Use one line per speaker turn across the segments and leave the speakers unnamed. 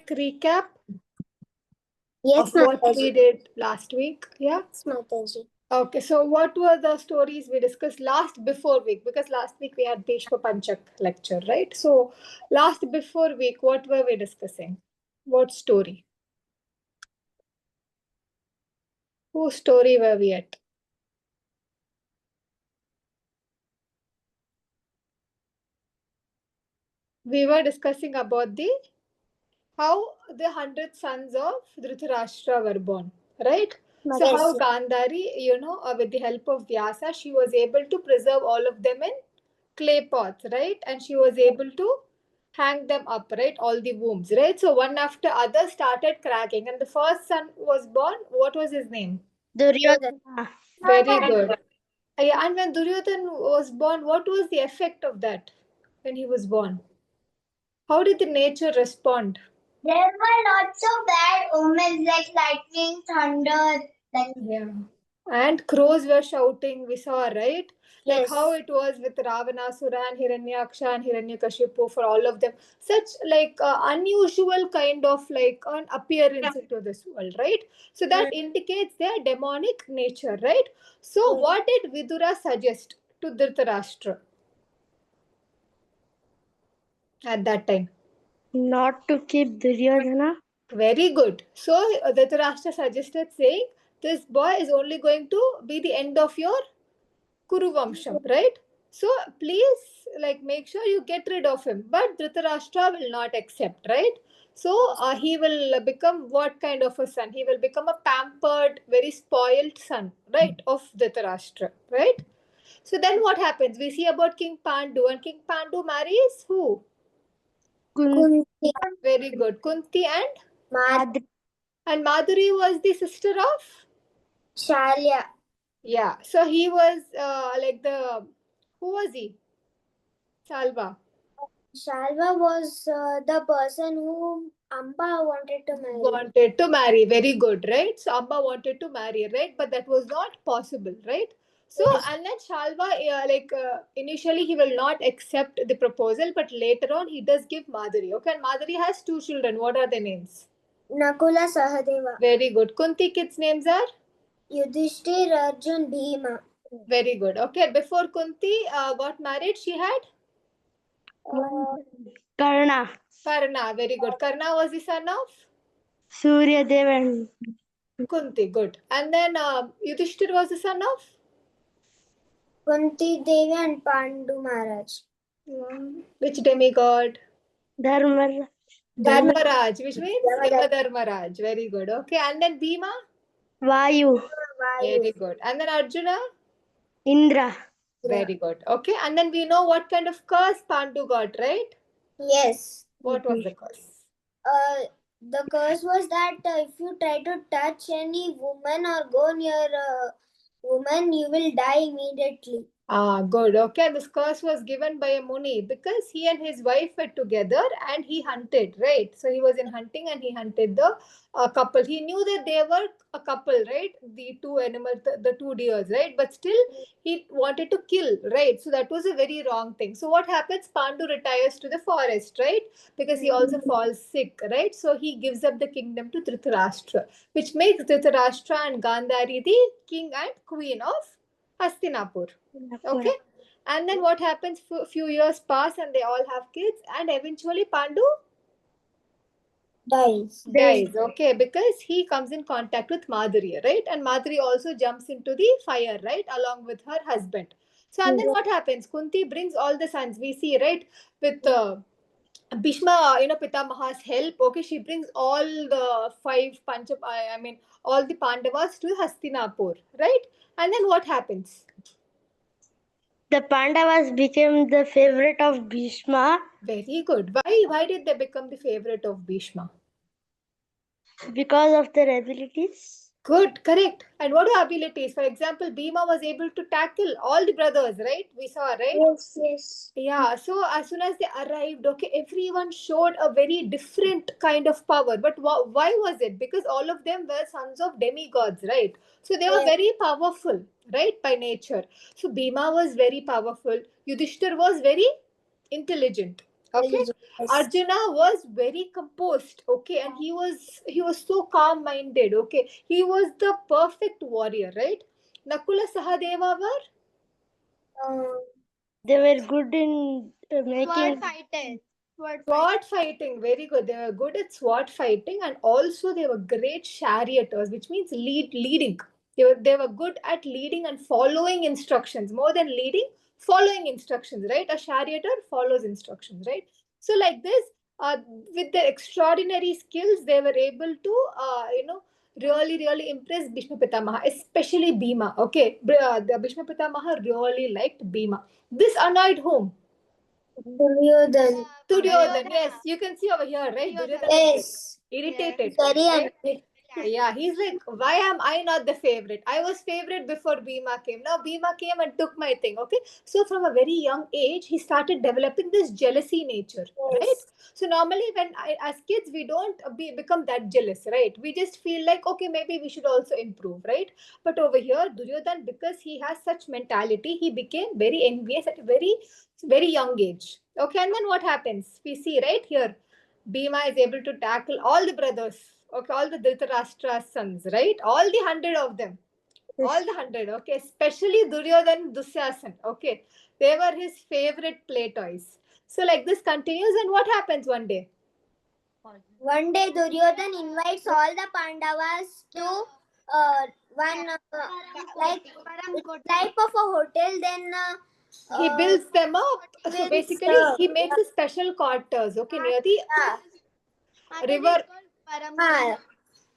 quick recap
Yes,
of what we
Mataji.
did last week? Yeah.
Yes, Mataji.
Okay, so what were the stories we discussed last before week? Because last week we had Bhishma Panchak lecture, right? So last before week, what were we discussing? What story? Whose story were we at? We were discussing about the how the 100 sons of Dhritarashtra were born, right? So
Yes.
how Gandhari, with the help of Vyasa, she was able to preserve all of them in clay pots, right? And she was able to hang them up, right? All the wombs, right? So one after other started cracking, and the first son was born. What was his name?
Duryodhana.
Very good. Yeah, and when Duryodhan was born, what was the effect of that when he was born? How did the nature respond?
There were lots of bad omens like lightning, thunder,
Yeah. And crows were shouting, we saw, right? Like
yes.
how it was with Ravanasura and Hiranyaksha and Hiranyakashipu for all of them. Such like unusual kind of like an appearance into this world, right? So that indicates their demonic nature, right? So what did Vidura suggest to Dhritarashtra at that time?
Not to keep Duryodhana.
Very good. So Dhritarashtra suggested saying, this boy is only going to be the end of your Kuru Vamsham, right? So please, like, make sure you get rid of him. But Dhritarashtra will not accept, right? So he will become what kind of a son? He will become a pampered, very spoiled son, right, of Dhritarashtra, right? So then what happens? We see about King Pandu, and King Pandu marries who?
Kunti.
Very good. Kunti
Madhuri.
and Madhuri was the sister of?
Shalya.
Yeah. So he was like the, who was he? Salva.
Shalva was the person whom Amba wanted to marry.
Wanted to marry. Very good, right? So Amba wanted to marry, right? But that was not possible, right? So,
Yes.
and then Shalva, initially he will not accept the proposal, but later on he does give Madhuri. Okay, and Madhuri has two children. What are their names?
Nakula Sahadeva.
Very good. Kunti kids' names are?
Yudhishthir, Arjun, Bhima.
Very good. Okay, before Kunti got married, she had
Karna.
Karna. Very good. Karna was the son of
Surya Devan.
Kunti. Good. And then Yudhishthir was the son of?
Kunti Devi and Pandu Maharaj.
Which demigod?
Dharma.
Dharmaraj, which means
Yamadharma.
Yamadharmaraj. Very good. Okay. And then Bhima?
Vayu.
Very good. And then Arjuna?
Indra.
Very good. Okay. And then we know what kind of curse Pandu got, right?
Yes.
What was the curse?
The curse was that if you try to touch any woman or go near a woman, you will die immediately.
Ah, good. Okay. This curse was given by a Muni because he and his wife were together and he hunted, right? So he was in hunting and he hunted the couple. He knew that they were a couple, right? The two animals, the two deers, right? But still, he wanted to kill, right? So that was a very wrong thing. So what happens? Pandu retires to the forest, right? Because he also falls sick, right? So he gives up the kingdom to Dhritarashtra, which makes Dhritarashtra and Gandhari the king and queen of Hastinapur. Okay. And then what happens? Few years pass and they all have kids, and eventually Pandu dies. Okay, because he comes in contact with Madhuri, right? And Madhuri also jumps into the fire, right, along with her husband. So and then what happens? Kunti brings all the sons. We see, right, with Bhishma, Pitamaha's help. Okay, she brings all the five I mean, all the Pandavas to Hastinapur, right? And then what happens?
The Pandavas became the favorite of Bhishma.
Very good. Why did they become the favorite of Bhishma?
Because of their abilities.
Good, correct. And what are abilities? For example, Bhima was able to tackle all the brothers, right? We saw, right?
Yes, yes.
Yeah, so as soon as they arrived, okay, everyone showed a very different kind of power. But why was it? Because all of them were sons of demigods, right? So they were very powerful, right, by nature. So Bhima was very powerful. Yudhishthir was very intelligent. Okay,
Yes.
Arjuna was very composed. Okay, and he was so calm minded. Okay, he was the perfect warrior, right? Nakula Sahadeva were
Uh,
They were good in making.
sword fighting, very good. They were good at sword fighting, and also they were great charioters, which means leading. They were good at leading and following instructions. More than leading, following instructions, right? A charioteer follows instructions, right? So like this, uh, with their extraordinary skills, they were able to, really impress Bhishma Pitamaha, especially Bhima. Okay, the Bhishma Pitamaha really liked Bhima. This annoyed whom?
Duryodhan.
Duryodhan, yes, you can see over here, right? Duryodhan is getting
Yes.
irritated,
Very
right?
angry.
Yeah, he's like, why am I not the favorite? I was favorite before Bhima came. Now Bhima came and took my thing. Okay, so from a very young age, he started developing this jealousy nature, right?
Yes.
So normally, as kids, we don't become that jealous, right? We just feel like, okay, maybe we should also improve, right? But over here, Duryodhan, because he has such mentality, he became very envious at a very young age. Okay, and then what happens? We see right here, Bhima is able to tackle all the brothers, okay, all the Dhritarashtra's sons, right? All the 100 of them, all the 100, okay, especially Duryodhan, Dusyasan, okay, they were his favorite play toys. So like this continues, and what happens one day?
One day Duryodhan invites all the Pandavas to one like it's type of a hotel. Then
He builds them up. So
builds
basically, he makes a special quarters, okay, near the river.
uh,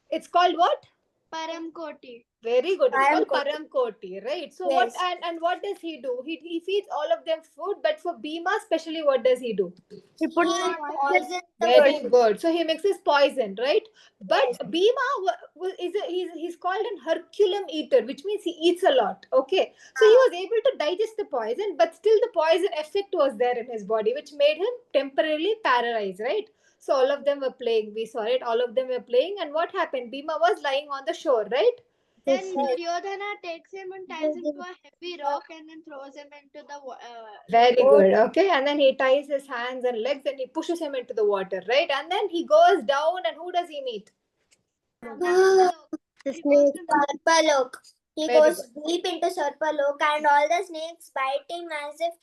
It's called what?
Paramkoti.
Very good. It's called
Paramkoti.
Paramkoti, right? So what
Yes.
and what does he do? He feeds all of them food, but for Bhima especially, what does he do?
He put
He poisons the
Very
food.
good. So he mixes poison, right? But
Yes.
Bhima he's called an Herculum eater, which means he eats a lot. Okay, so he was able to digest the poison, but still the poison effect was there in his body, which made him temporarily paralyzed, right? So all of them were playing. We saw it. All of them were playing, and what happened? Bhima was lying on the shore, right?
Then Duryodhana takes him and ties him to a heavy rock and then throws him into the
Very
Oh,
good. Okay. And then he ties his hands and legs and he pushes him into the water, right? And then he goes down, and who does he meet?
the
snake.
Sarpalok. He
Very
goes
good.
deep into Sarpalok, and all the snakes bite him as if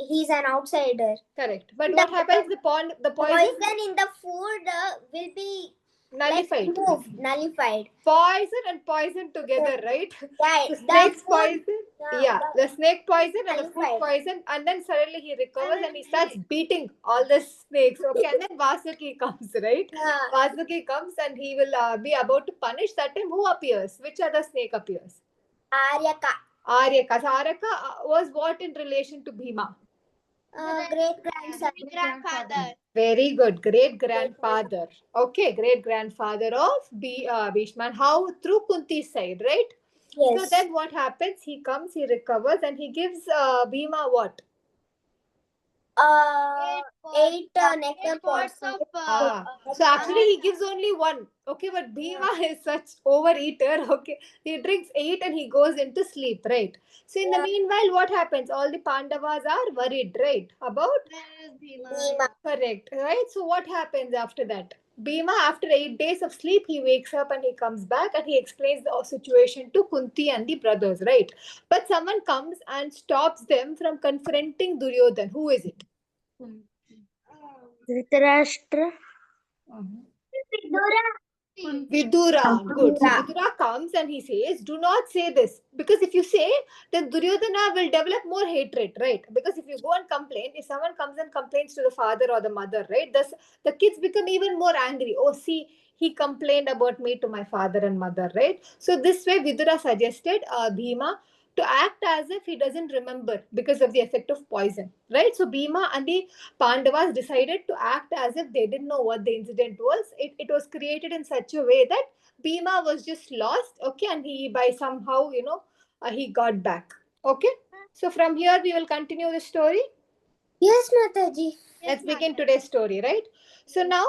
he's an outsider.
Correct. But what happens?
The
The poison
poison in the food will be like
nullified.
removed, nullified.
Poison and poison together, right?
Yeah,
The
the
snake's
food.
poison. Yeah,
The
the snake poison and the food
nullified.
poison, and then suddenly he recovers and he starts beating all the snakes. Okay, and then Vasuki comes, right?
Yeah.
Vasuki comes and he will be about to punish. That time, who appears? Which other snake appears?
Aryaka.
Aryaka. So Aryaka was what in relation to Bhima?
Great grandson.
Grandfather.
Very good. Great grandfather. Okay, great grandfather of Bhishma. And how? Through Kunti's side, right? So
Yes.
then what happens? He comes, he recovers, and he gives Bhima what?
Uh, eight nectar pots.
So actually he gives only one. Okay, but Bhima is such overeater. Okay, he drinks eight and he goes into sleep, right? So in the meanwhile, what happens? All the Pandavas are worried, right? About
Bhima.
correct, right? So what happens after that? Bhima, after 8 days of sleep, he wakes up and he comes back and he explains the situation to Kunti and the brothers, right? But someone comes and stops them from confronting Duryodhan. Who is it?
Dhritarashtra.
Vidura. Good. So Vidura comes and he says, do not say this. Because if you say, then Duryodhana will develop more hatred, right? Because if you go and complain, if someone comes and complains to the father or the mother, right, the kids become even more angry. Oh, see, he complained about me to my father and mother, right? So this way, Vidura suggested Bhima to act as if he doesn't remember because of the effect of poison, right? So Bhima and the Pandavas decided to act as if they didn't know what the incident was. It was created in such a way that Bhima was just lost, okay, and he by somehow, he got back. Okay, so from here we will continue the story.
Yes, Mataji.
Let's begin today's story, right? So now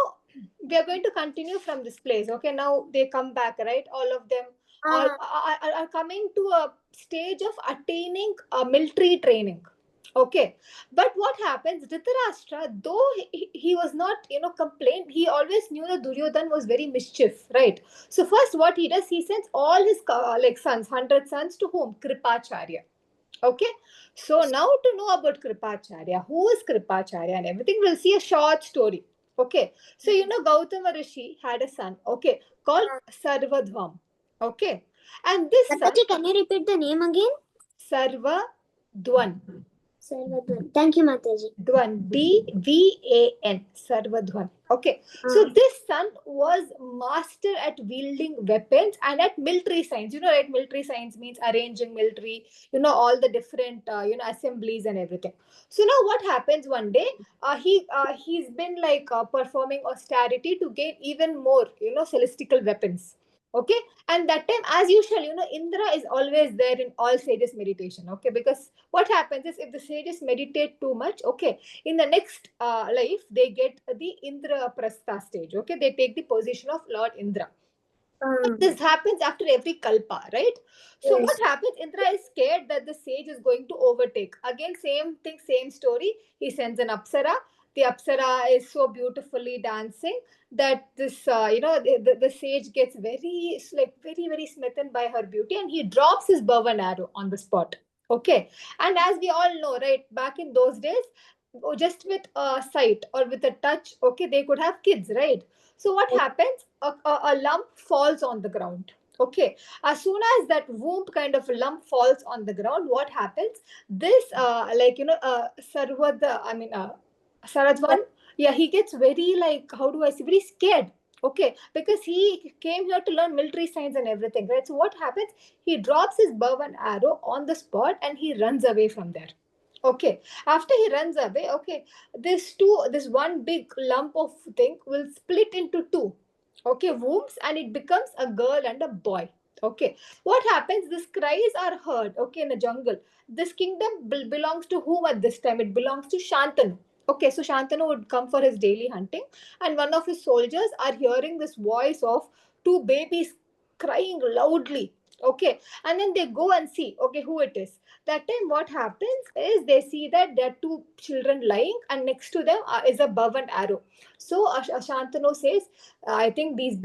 we are going to continue from this place. Okay, now they come back, right? All of them are coming to a stage of attaining military training. Okay, but what happens? Dhritarashtra, though he was not, complained, he always knew that Duryodhan was very mischief, right? So first, what he does, he sends all his like sons, 100 sons, to whom? Kripacharya. Okay, so now to know about Kripacharya, who is Kripacharya and everything, we'll see a short story. Okay, so Gautama Rishi had a son, okay, called Sarvadhvam. Okay, and this son,
Mataji, can you repeat the name again?
Sarvadhwan.
Sarvadwan. Thank you, Mataji.
Dwan, D-V-A-N, Sarvadhwan. Okay, so this son was master at wielding weapons and at military science. Right? Military science means arranging military, all the different, assemblies and everything. So now what happens one day? He's been like performing austerity to gain even more, celestial weapons. Okay, and that time, as usual, Indra is always there in all sages meditation. Okay, because what happens is, if the sages meditate too much, okay, in the next life they get the Indra Prastha stage. Okay, they take the position of Lord Indra. This happens after every kalpa, right? So what happens? Indra is scared that the sage is going to overtake. Again, same thing, same story. He sends an apsara. The apsara is so beautifully dancing that this, the sage gets very smitten by her beauty, and he drops his bow and arrow on the spot. Okay, and as we all know, right, back in those days, just with a sight or with a touch, okay, they could have kids, right? So what happens? A lump falls on the ground. Okay. As soon as that womb kind of lump falls on the ground, what happens? This, Saradwan, yeah, he gets very, like, how do I say, very scared. Okay, because he came here to learn military science and everything, right? So what happens? He drops his bow and arrow on the spot and he runs away from there. Okay, after he runs away, okay, this one big lump of thing will split into two, okay, wombs, and it becomes a girl and a boy. Okay, what happens? These cries are heard, okay, in the jungle. This kingdom belongs to whom at this time? It belongs to Shantanu. Okay, so Shantanu would come for his daily hunting, and one of his soldiers are hearing this voice of two babies crying loudly. Okay, and then they go and see, okay, who it is. That time what happens is, they see that there are two children lying, and next to them is a bow and arrow. So Shantanu says, I think these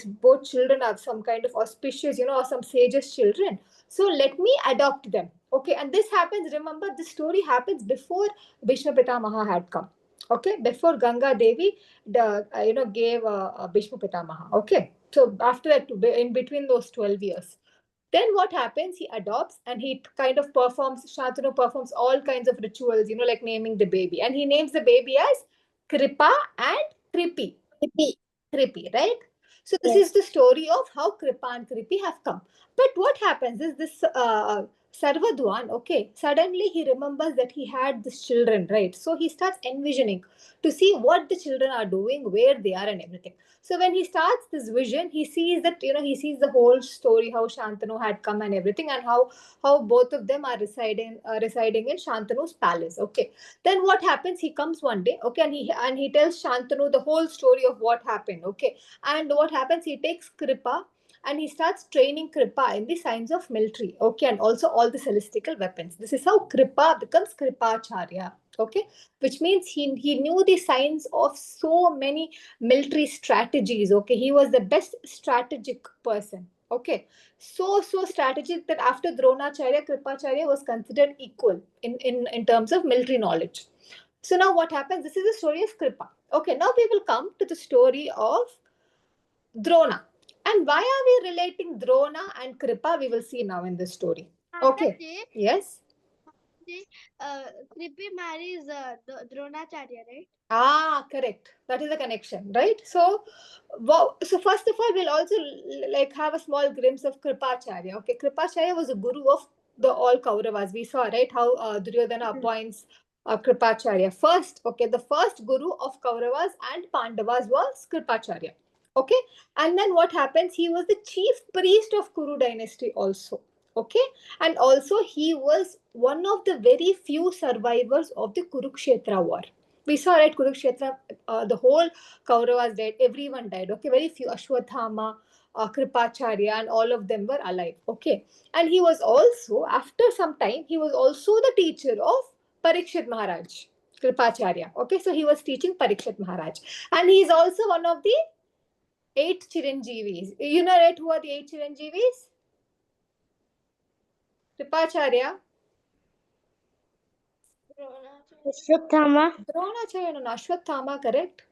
both children are some kind of auspicious, or some sage's children, so let me adopt them. Okay, and this happens, remember, this story happens before Bhishma Pitamaha had come. Okay, before Ganga Devi gave Bhishma Pitamaha. Okay, so after that, in between those 12 years, then what happens? He adopts, and he kind of Shantanu performs all kinds of rituals, like naming the baby. And he names the baby as Kripa and Kripi. Kripi, right? So this is the story of how Kripa and Kripi have come. But what happens is, this Sarvadwan, okay, suddenly he remembers that he had these children, right? So he starts envisioning to see what the children are doing, where they are, and everything. So when he starts this vision, he sees that, he sees the whole story, how Shantanu had come and everything, and how both of them are residing in Shantanu's palace. Okay. Then what happens? He comes one day, okay, and he tells Shantanu the whole story of what happened. Okay. And what happens? He takes Kripa and he starts training Kripa in the science of military, okay, and also all the celestial weapons. This is how Kripa becomes Kripacharya, okay, which means he knew the science of so many military strategies, okay. He was the best strategic person, okay. So strategic that after Dronacharya, Kripacharya was considered equal in terms of military knowledge. So now what happens? This is the story of Kripa. Okay, now we will come to the story of Drona. And why are we relating Drona and Kripa? We will see now in this story. Okay. Yes.
Kripi marries Dronacharya, right?
Correct. That is the connection, right? So, so first of all, we'll also like have a small glimpse of Kripacharya. Okay, Kripacharya was a guru of the all Kauravas. We saw, right, how Duryodhana appoints Kripacharya first. Okay, the first guru of Kauravas and Pandavas was Kripacharya. Okay, and then what happens? He was the chief priest of Kuru dynasty also. Okay, and also he was one of the very few survivors of the Kurukshetra war. We saw, right, Kurukshetra, the whole Kauravas died, everyone died, okay, very few, Ashwathama, Kripacharya, and all of them were alive, okay. And he was also, after some time, he was also the teacher of Parikshit Maharaj, Kripacharya. Okay, so he was teaching Parikshit Maharaj. And he is also one of the 8 Chiranjeevis. You know, right, who are the 8 Chiranjeevis? Kripacharya.
Ashwatthama,
Dronacharya, no, Ashwathama, correct.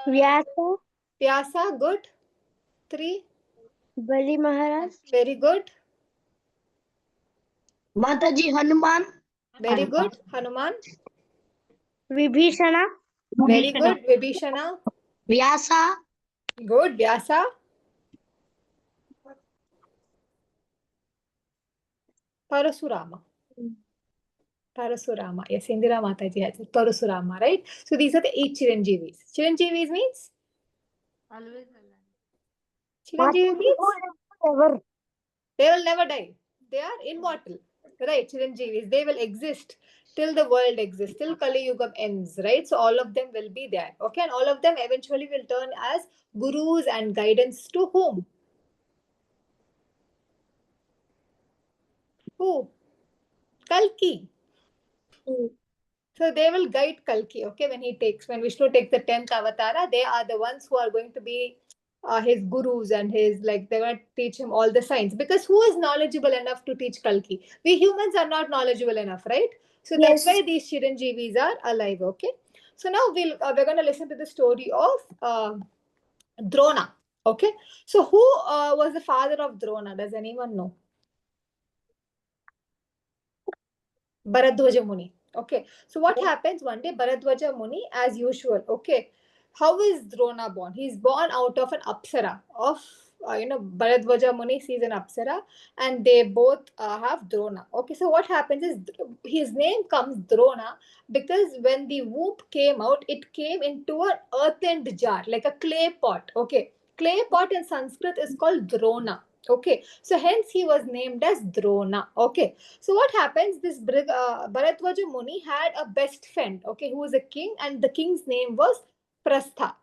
Vyasa,
Vyasa, good. 3,
Bali Maharaj,
very good.
Mataji Hanuman.
Very good. Hanuman,
Vibhishana,
very good. Vibhishana,
Vyasa.
good. Vyasa, Parasurama. Parasurama. Yes, Indira Mataji has it. Parasurama, right? So these are the 8 Chiranjeevis. Chiranjeevis means? Chiranjeevi means they will never die. They are immortal. Right, Chiranjeevis. They will exist till the world exists, till Kali Yugam ends, right? So all of them will be there. Okay, and all of them eventually will turn as gurus and guidance to whom? Who? Kalki. So they will guide Kalki, okay, when Vishnu takes the 10th avatara, they are the ones who are going to be his gurus and his, like, they're going to teach him all the science. Because who is knowledgeable enough to teach Kalki? We humans are not knowledgeable enough, right? So that's why these Chiranjeevis are alive, okay? So now we're going to listen to the story of Drona, okay? So who was the father of Drona? Does anyone know? Bharadwaja Muni. Okay. So what happens one day? Bharadwaja Muni, as usual. Okay. How is Drona born? He's born out of an Apsara of Bharadwaja Muni sees an Apsara, and they both have Drona. Okay. So what happens is his name comes Drona because when the womb came out, it came into an earthen jar, like a clay pot. Okay. Clay pot in Sanskrit is called Drona. Okay. So hence he was named as Drona. Okay. So what happens? This Bharadwaja Muni had a best friend, okay, who was a king, and the king's name was Prastha,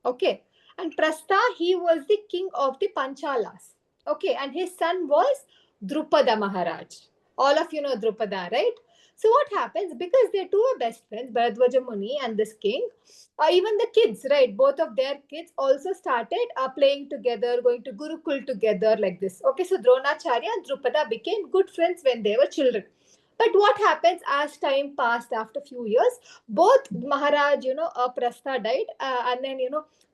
okay. And Prastha, he was the king of the Panchalas, okay, and his son was Drupada Maharaj. All of you know Drupada, right? So what happens? Because they two are best friends, Bharadwaja Muni and this king, even the kids, right? Both of their kids also started playing together, going to Gurukul together, like this. Okay, so Dronacharya and Drupada became good friends when they were children. But what happens as time passed after a few years? Both Maharaj, Prastha died, and then,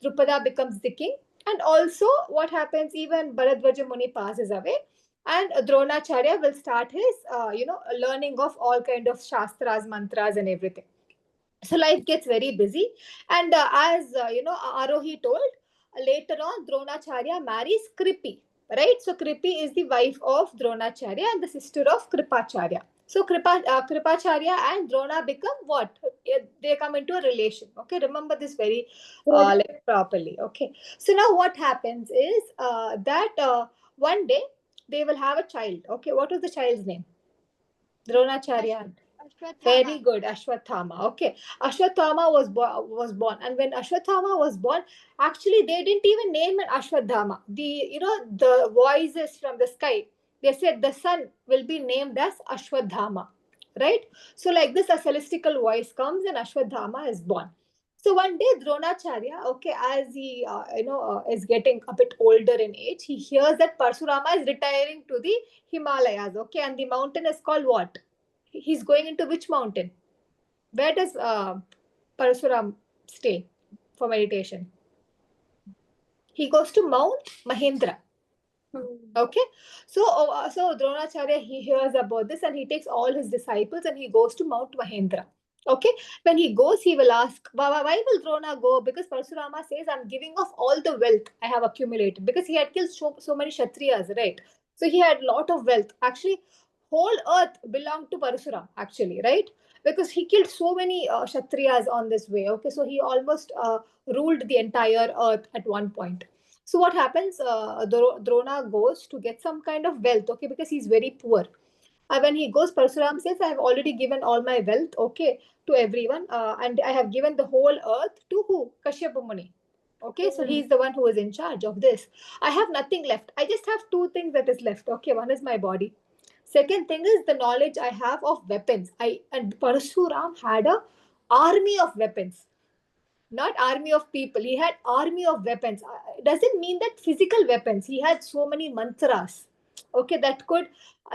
Drupada becomes the king. And also, what happens, even Bharadwaja Muni passes away, and Dronacharya will start his, learning of all kind of shastras, mantras, and everything. So life gets very busy, and as Arohi told, later on Dronacharya marries Kripi, right? So Kripi is the wife of Dronacharya and the sister of Kripacharya. So Kripacharya and Drona become what? They come into a relation. Okay, remember this very properly. Okay, so now what happens is that one day they will have a child. Okay, what was the child's name? Dronacharya. Very good, Ashwathama. Okay, Ashwathama was born, and when Ashwathama was born, actually they didn't even name it Ashwathama. The voices from the sky, they said the son will be named as Ashwadhama, right? So like this, a celestial voice comes and Ashwadhama is born. So one day Dronacharya, okay, as he is getting a bit older in age, he hears that Parshurama is retiring to the Himalayas. Okay, and the mountain is called what? He's going into which mountain? Where does Parasuram stay for meditation? He goes to Mount Mahendra. Okay, so Dronacharya, he hears about this and he takes all his disciples and he goes to Mount Mahendra. Okay, when he goes, he will ask, why will Drona go? Because Parshurama says, I'm giving off all the wealth I have accumulated, because he had killed so many Kshatriyas, right? So he had a lot of wealth. Actually, whole earth belonged to Parashuram, actually, right? Because he killed so many Kshatriyas on this way. Okay, so he almost ruled the entire earth at one point. So what happens? Drona goes to get some kind of wealth, okay, because he's very poor. When he goes, Parsuram says, I have already given all my wealth, okay, to everyone, and I have given the whole earth to who? Kashyapa Muni. Okay, so he's the one who is in charge of this. I have nothing left. I just have two things that is left. Okay, one is my body. Second thing is the knowledge I have of weapons. And Parasuram had a army of weapons, not army of people. He had army of weapons. It doesn't mean that physical weapons. He had so many mantras, okay, that could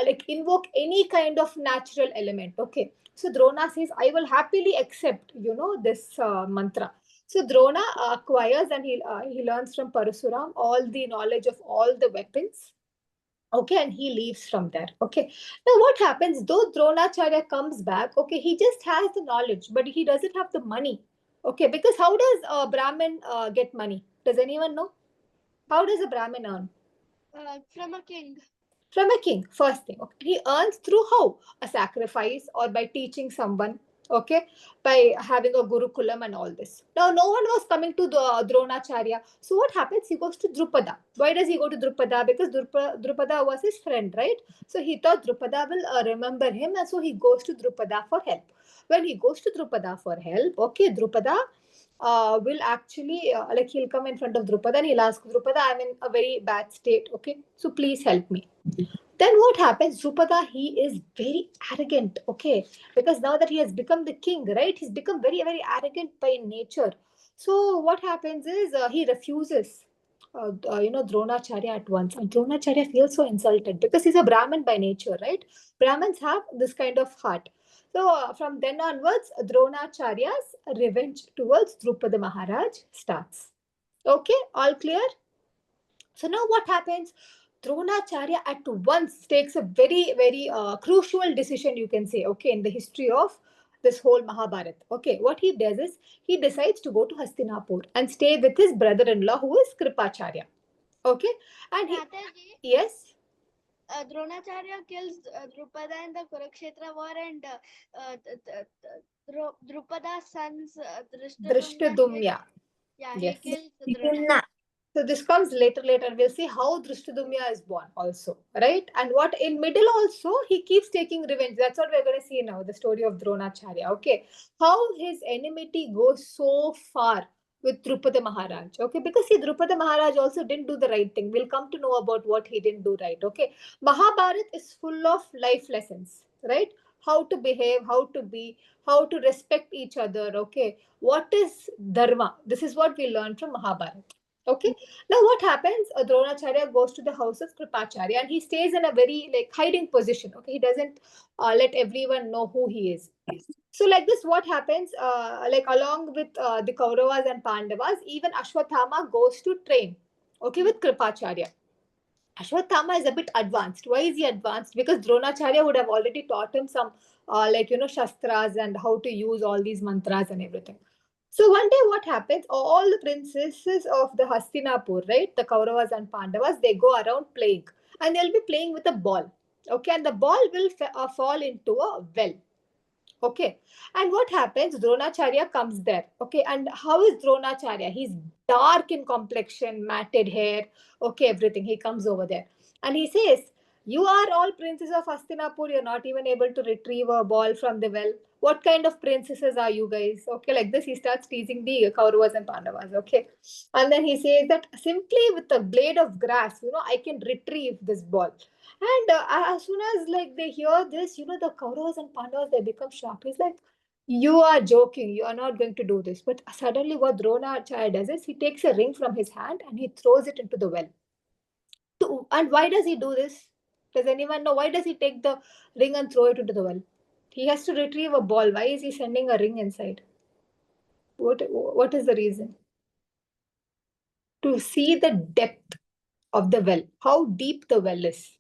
like invoke any kind of natural element. Okay, so Drona says, I will happily accept, this mantra. So Drona acquires and he learns from Parasuram all the knowledge of all the weapons. Okay, and he leaves from there. Okay, now what happens, though Dronacharya comes back, okay, he just has the knowledge but he doesn't have the money. Okay, because how does a Brahmin get money? Does anyone know? How does a Brahmin earn?
From a king.
From a king, first thing. Okay. He earns through how? A sacrifice or by teaching someone. Okay, by having a gurukulam and all this. Now, no one was coming to the Dronacharya. So, what happens? He goes to Drupada. Why does he go to Drupada? Because Drupada was his friend, right? So, he thought Drupada will remember him, and so he goes to Drupada for help. When he goes to Drupada for help, okay, Drupada will actually, like, he'll come in front of Drupada and he'll ask Drupada, I'm in a very bad state, okay, so please help me. Then what happens? Drupada, he is very arrogant, okay, because now that he has become the king, right, he's become very, very arrogant by nature. So what happens is he refuses, Dronacharya at once. And Dronacharya feels so insulted because he's a Brahmin by nature, right? Brahmins have this kind of heart. So from then onwards, Dronacharya's revenge towards Drupada Maharaj starts. Okay, all clear? So now what happens? Dronacharya at once takes a very, very crucial decision, you can say, okay, in the history of this whole Mahabharat. Okay, what he does is he decides to go to Hastinapur and stay with his brother-in-law who is Kripacharya. Okay, and he,
Mataji,
yes,
Dronacharya kills Drupada in the Kurukshetra war, and Drupada's sons
Drishtadumya.
yeah,
Yes.
he kills Drona.
Yumna.
So this comes later. We'll see how Drishtadumya is born also, right? And what in middle also he keeps taking revenge. That's what we're going to see now. The story of Dronacharya. Okay, how his enmity goes so far with Drupada Maharaj. Okay, because see, Drupada Maharaj also didn't do the right thing. We'll come to know about what he didn't do right. Okay, Mahabharat is full of life lessons, right? How to behave, how to be, how to respect each other. Okay, what is dharma? This is what we learn from Mahabharat. Okay, now what happens? Dronacharya goes to the house of Kripacharya and he stays in a very like hiding position. Okay, he doesn't let everyone know who he is. So like this, what happens? Like along with the Kauravas and Pandavas, even Ashwathama goes to train. Okay, with Kripacharya. Ashwathama is a bit advanced. Why is he advanced? Because Dronacharya would have already taught him some, shastras and how to use all these mantras and everything. So one day, what happens? All the princesses of the Hastinapur, right, the Kauravas and Pandavas, they go around playing, and they'll be playing with a ball. Okay, and the ball will fall into a well. Okay. And what happens? Dronacharya comes there. Okay. And how is Dronacharya? He's dark in complexion, matted hair. Okay, everything. He comes over there. And he says, you are all princes of Hastinapur. You're not even able to retrieve a ball from the well. What kind of princesses are you guys? Okay, like this, he starts teasing the Kauravas and Pandavas. Okay. And then he says that simply with a blade of grass, I can retrieve this ball. And as soon as like they hear this, the Kauravas and Pandavas, they become shocked. He's like, you are joking. You are not going to do this. But suddenly what Dronacharya does is he takes a ring from his hand and he throws it into the well. And why does he do this? Does anyone know? Why does he take the ring and throw it into the well? He has to retrieve a ball. Why is he sending a ring inside? What is the reason? To see the depth of the well, how deep the well is.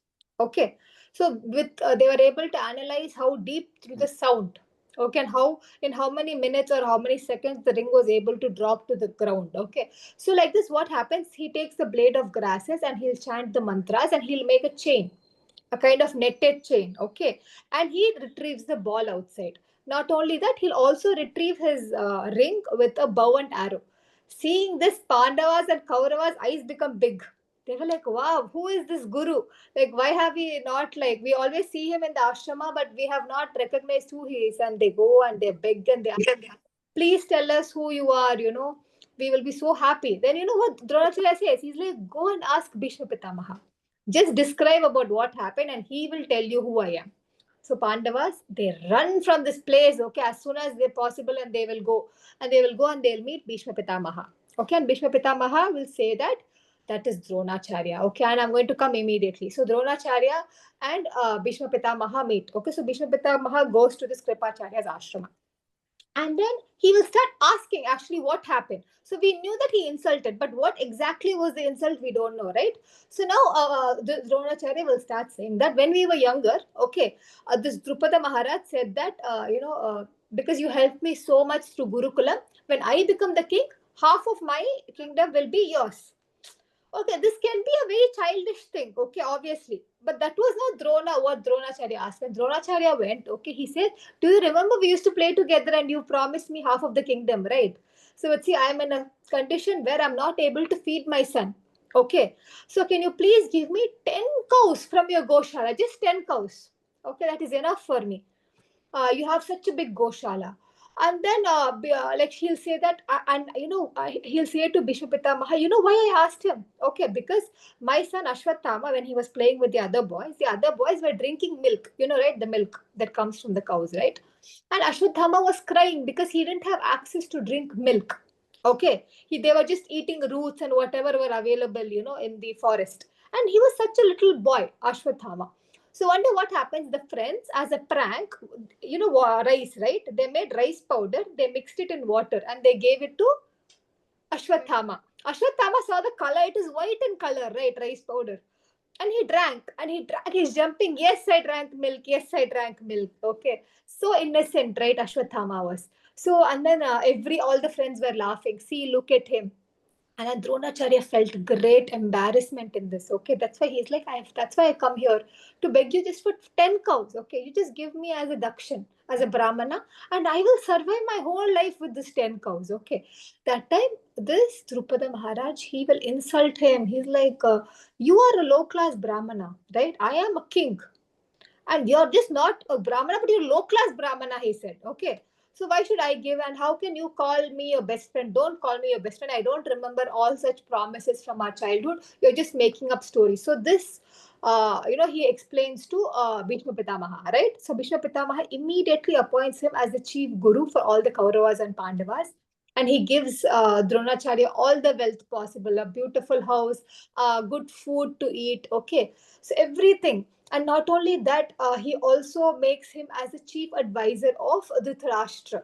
Okay, so with they were able to analyze how deep through the sound. Okay, and how in how many minutes or how many seconds the ring was able to drop to the ground. Okay, so like this, what happens? He takes the blade of grasses and he'll chant the mantras and he'll make a chain, a kind of netted chain. Okay, and he retrieves the ball outside. Not only that, he'll also retrieve his ring with a bow and arrow. Seeing this, Pandavas and Kauravas' eyes become big. They were like, wow, who is this guru? Like, why have we not, like, we always see him in the ashrama, but we have not recognized who he is. And they go and they beg and they ask, please tell us who you are, we will be so happy. Then, you know what Dronacharya says? He's like, go and ask Bhishma Pitamaha. Just describe about what happened and he will tell you who I am. So Pandavas, they run from this place, okay, as soon as they're possible, and they will go. And they will go and they'll meet Bhishma Pitamaha. Okay, and Bhishma Pitamaha will say that is Dronacharya. Okay, and I'm going to come immediately. So Dronacharya and Bhishma Pitamaha meet. Okay, so Bhishma Pitamaha goes to this Kripacharya's ashrama. And then he will start asking actually what happened. So we knew that he insulted, but what exactly was the insult, we don't know, right? So now the Dronacharya will start saying that when we were younger, okay, this Drupada Maharaj said that, because you helped me so much through Gurukulam, when I become the king, half of my kingdom will be yours. Okay, this can be a very childish thing, okay, obviously. But that was not what Dronacharya asked. When Dronacharya went, okay, he said, do you remember we used to play together and you promised me half of the kingdom, right? So let's see, I'm in a condition where I'm not able to feed my son. Okay, so can you please give me 10 cows from your Goshala? Just 10 cows. Okay, that is enough for me. You have such a big Goshala. And then, like he'll say that, he'll say to Bishop Pitamaha, you know why I asked him? Okay, because my son Ashwathama, when he was playing with the other boys were drinking milk, right? The milk that comes from the cows, right? And Ashwathama was crying because he didn't have access to drink milk. Okay, they were just eating roots and whatever were available, in the forest. And he was such a little boy, Ashwathama. So wonder what happens. The friends, as a prank, rice, right? They made rice powder, they mixed it in water, and they gave it to Ashwathama. Ashwathama saw the color; it is white in color, right? Rice powder, and he drank, and he drank. He's jumping. Yes, I drank milk. Yes, I drank milk. Okay, so innocent, right? Ashwathama was. So, and then all the friends were laughing. See, look at him. And then Dronacharya felt great embarrassment in this. Okay, that's why he's like, that's why I come here to beg you just for 10 cows. Okay, you just give me as a dakshin, as a brahmana, and I will survive my whole life with this 10 cows. Okay, that time, this Drupada Maharaj, he will insult him. He's like, you are a low class brahmana, right? I am a king. And you're just not a brahmana, but you're low class brahmana, he said. Okay, so why should I give? And how can you call me your best friend? Don't call me your best friend. I don't remember all such promises from our childhood. You're just making up stories. So this, he explains to Bhishma Pitamaha, right? So Bhishma Pitamaha immediately appoints him as the chief guru for all the Kauravas and Pandavas. And he gives Dronacharya all the wealth possible, a beautiful house, good food to eat, okay? So everything. And not only that, he also makes him as a chief advisor of Dhritarashtra,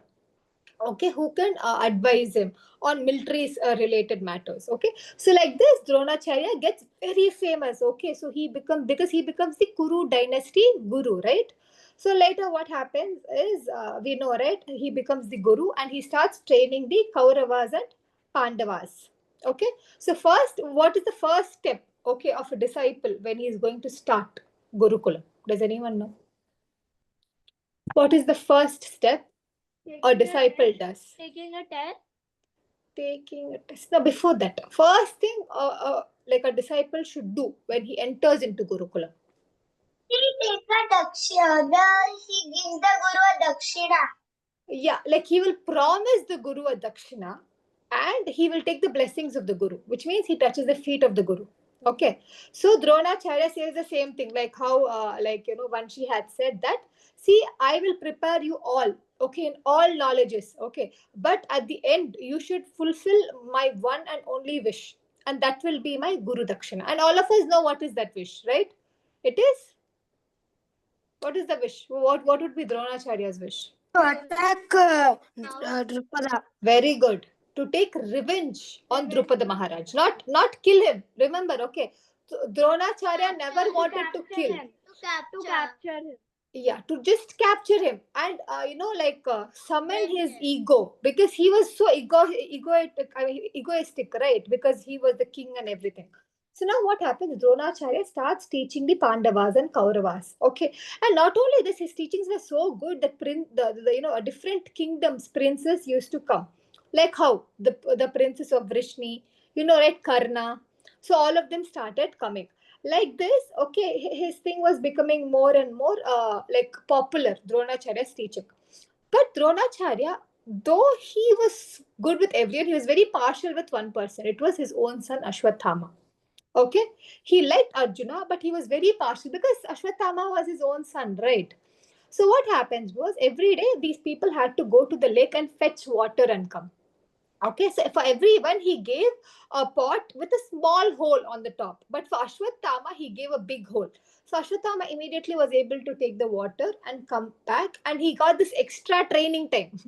okay, who can advise him on military related matters. Okay, so like this, Dronacharya gets very famous. Okay, so because he becomes the Kuru dynasty guru, right? So later, what happens is, we know, right? He becomes the guru and he starts training the Kauravas and Pandavas. Okay, so first, what is the first step, okay, of a disciple when he is going to start Gurukulam? Does anyone know? What is the first step a disciple does?
Taking a test.
Taking a test. Now, before that, first thing like a disciple should do when he enters into Gurukulam.
He takes a dakshina. He gives the guru a dakshina.
Yeah, like he will promise the guru a dakshina and he will take the blessings of the guru, which means he touches the feet of the guru. Okay, so Dronacharya says the same thing, like how, Vanshi had said that, see, I will prepare you all, okay, in all knowledges, okay, but at the end, you should fulfill my one and only wish, and that will be my Guru Dakshina. And all of us know what is that wish, right? It is, what is the wish? What would be Dronacharya's wish?
To attack Drupada.
Very good. To take revenge on Drupada Maharaj, not kill him. Remember, okay. So Dronacharya never wanted to kill.
To capture him.
Yeah, to just capture him and summon his ego, because he was so egoistic, right? Because he was the king and everything. So now what happens? Dronacharya starts teaching the Pandavas and Kauravas. Okay, and not only this, his teachings were so good that different kingdoms princes used to come, like how the princess of Vrishni, right, Karna. So all of them started coming like this. Okay, his thing was becoming more and more like popular, Dronacharya's teaching. But Dronacharya, though he was good with everyone, he was very partial with one person. It was his own son Ashwathama. Okay, he liked Arjuna, but he was very partial because Ashwatthama was his own son, right? So what happens was every day these people had to go to the lake and fetch water and come. Okay, so for everyone, he gave a pot with a small hole on the top. But for Ashwatthama, he gave a big hole. So Ashwatthama immediately was able to take the water and come back, and he got this extra training time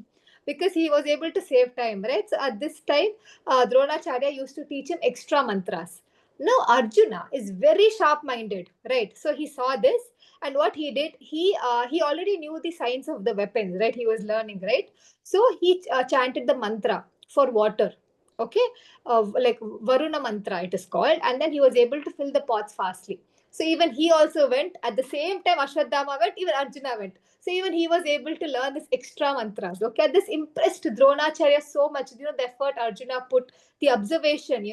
because he was able to save time, right? So at this time, Dronacharya used to teach him extra mantras. Now Arjuna is very sharp-minded, right? So he saw this, and what he did, he already knew the science of the weapons, right? He was learning, right? So he chanted the mantra for water. Okay, like Varuna mantra, it is called, and then he was able to fill the pots fastly. So even he also went at the same time. Ashwadhama went, even Arjuna went. So even he was able to learn this extra mantras. Okay, this impressed Dronacharya so much. You know the effort Arjuna put, the observation.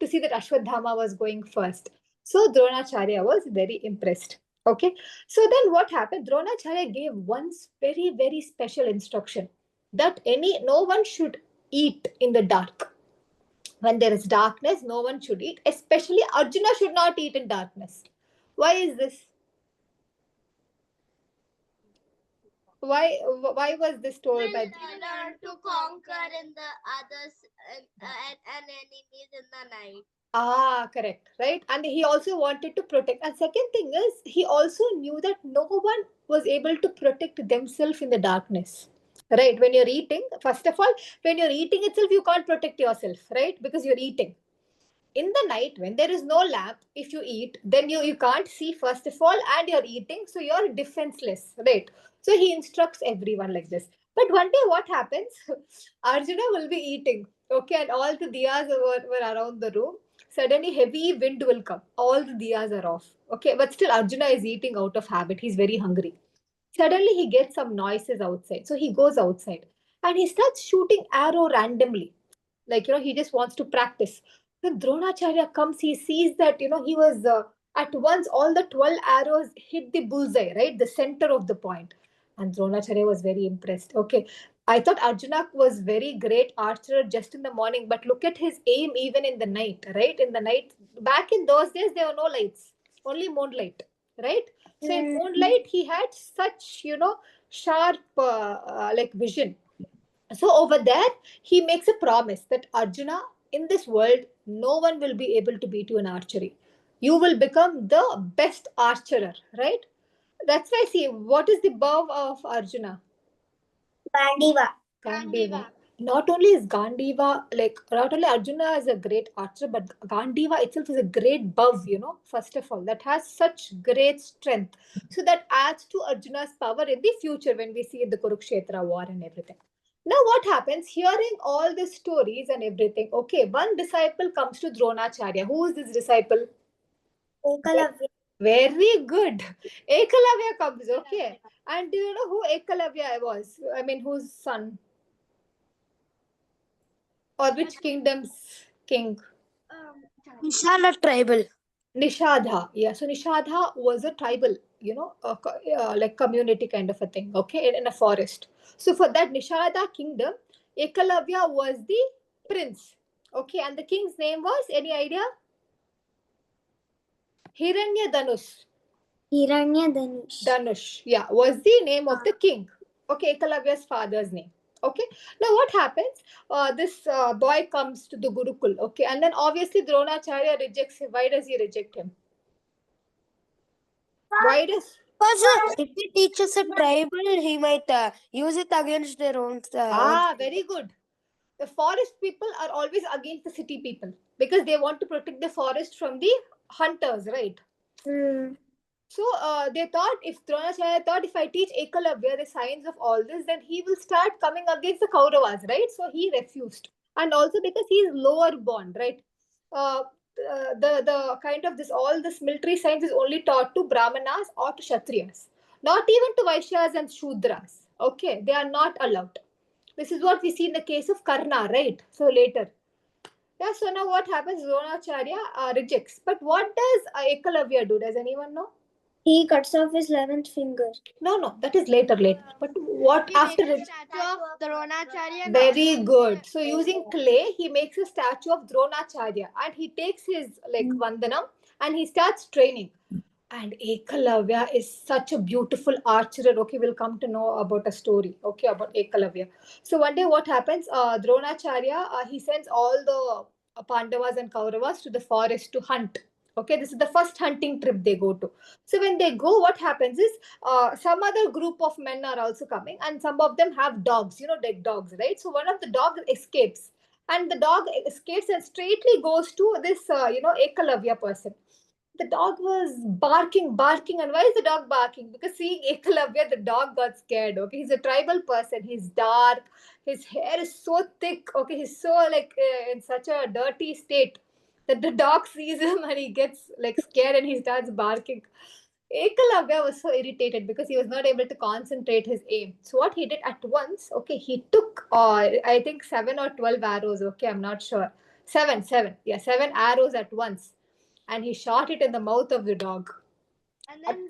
To see that Ashwadhama was going first. So Dronacharya was very impressed. Okay, so then what happened? Dronacharya gave one very very special instruction that no one should eat in the dark. When there is darkness, no one should eat. Especially Arjuna should not eat in darkness. Why is this? Why was this told by?
Learn to conquer in the others and enemies in the night.
Correct, right? And he also wanted to protect. And second thing is, he also knew that no one was able to protect themselves in the darkness. Right? When you're eating, first of all, when you're eating itself, you can't protect yourself, right? Because you're eating. In the night, when there is no lamp, if you eat, then you can't see, first of all, and you're eating, so you're defenseless, right? So he instructs everyone like this. But one day what happens? Arjuna will be eating, okay, and all the diyas were around the room. Suddenly heavy wind will come, all the diyas are off, okay, but still Arjuna is eating out of habit, he's very hungry. Suddenly he gets some noises outside, so he goes outside and he starts shooting arrow randomly, like he just wants to practice. When Dronacharya comes, he sees that he was at once all the 12 arrows hit the bullseye, right, the center of the point. And Dronacharya was very impressed. Okay, I thought Arjuna was very great archer just in the morning, but look at his aim even in the night, right? In the night, back in those days there were no lights, only moonlight, right? So in moonlight he had such sharp like vision. So over there, he makes a promise that Arjuna, in this world, no one will be able to beat you in archery. You will become the best archer, right? That's why, see, what is the bow of Arjuna?
Gandiva.
Gandiva. Not only is Gandiva, like, not only Arjuna is a great archer, but Gandiva itself is a great bow, first of all, that has such great strength. So that adds to Arjuna's power in the future when we see the Kurukshetra war and everything. Now, what happens? Hearing all these stories and everything, okay, one disciple comes to Dronacharya. Who is this disciple?
Ekalavya.
Very good. Ekalavya comes, okay. And do you know who Ekalavya was? I mean, whose son? Or which kingdom's king?
Nishala tribal.
Nishadha. Yeah, so Nishadha was a tribal, like community kind of a thing, okay, in a forest. So for that Nishadha kingdom, Ekalavya was the prince, okay, and the king's name was, any idea? Hiranya Danush.
Hiranya Danush.
Danush, yeah, was the name of the king. Okay, Ekalavya's father's name. Okay, now what happens? This boy comes to the Gurukul, okay, and then obviously Dronacharya rejects him. Why does he reject him? Why does?
Because if he teaches a tribal, he might use it against their own.
Very good. The forest people are always against the city people because they want to protect the forest from the hunters, right? So they thought, if Dronacharya thought, if I teach Ekalavya the science of all this, then he will start coming against the Kauravas, right? So he refused, and also because he is lower born, right? Uh, the kind of this, all this military science is only taught to Brahmanas or to Kshatriyas, not even to Vaishyas and Shudras. Okay, they are not allowed. This is what we see in the case of Karna, right? So later. Yeah, so now what happens? Dronacharya rejects. But what does Ekalavya do? Does anyone know?
He cuts off his 11th finger.
No, that is later. But what
He
after
makes a
it?
statue of Dronacharya and
Very
also
good. So using clay, he makes a statue of Dronacharya and he takes his like Vandanam and he starts training. And Ekalavya is such a beautiful archer. Okay, we'll come to know about a story. Okay, about Ekalavya. So one day, what happens? Dronacharya he sends all the Pandavas and Kauravas to the forest to hunt. Okay, this is the first hunting trip they go to. So when they go, what happens is some other group of men are also coming, and some of them have dogs. Dead dogs, right? So one of the dogs escapes, and the dog escapes and straightly goes to this Ekalavya person. The dog was barking. And why is the dog barking? Because seeing Ekalavya, the dog got scared. Okay, he's a tribal person. He's dark. His hair is so thick. Okay, he's so like in such a dirty state that the dog sees him and he gets like scared and he starts barking. Ekalavya was so irritated because he was not able to concentrate his aim. So what he did at once, okay, he took I think 7 or 12 arrows. Okay, I'm not sure. Seven. Yeah, 7 arrows at once, and he shot it in the mouth of the dog.
and then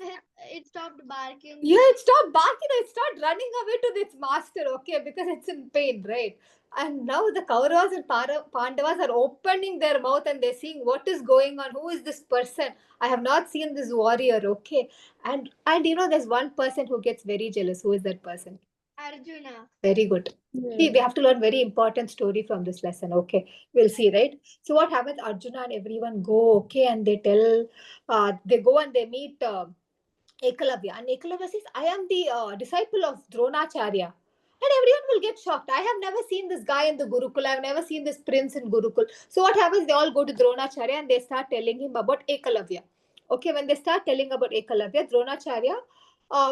it stopped barking.
Yeah, it stopped barking. It started running away to its master, okay, because it's in pain, right? And now the Kauravas and Pandavas are opening their mouth and they're seeing what is going on. Who is this person? I have not seen this warrior, okay? And there's one person who gets very jealous. Who is that person?
Arjuna.
Very good. See, we have to learn very important story from this lesson. Okay, we'll see, right? So what happens? Arjuna and everyone go, okay, and they go and they meet Ekalavya. And Ekalavya says, I am the disciple of Dronacharya. And everyone will get shocked. I have never seen this guy in the Gurukul. I've never seen this prince in Gurukul. So what happens? They all go to Dronacharya and they start telling him about Ekalavya. Okay, when they start telling about Ekalavya, Dronacharya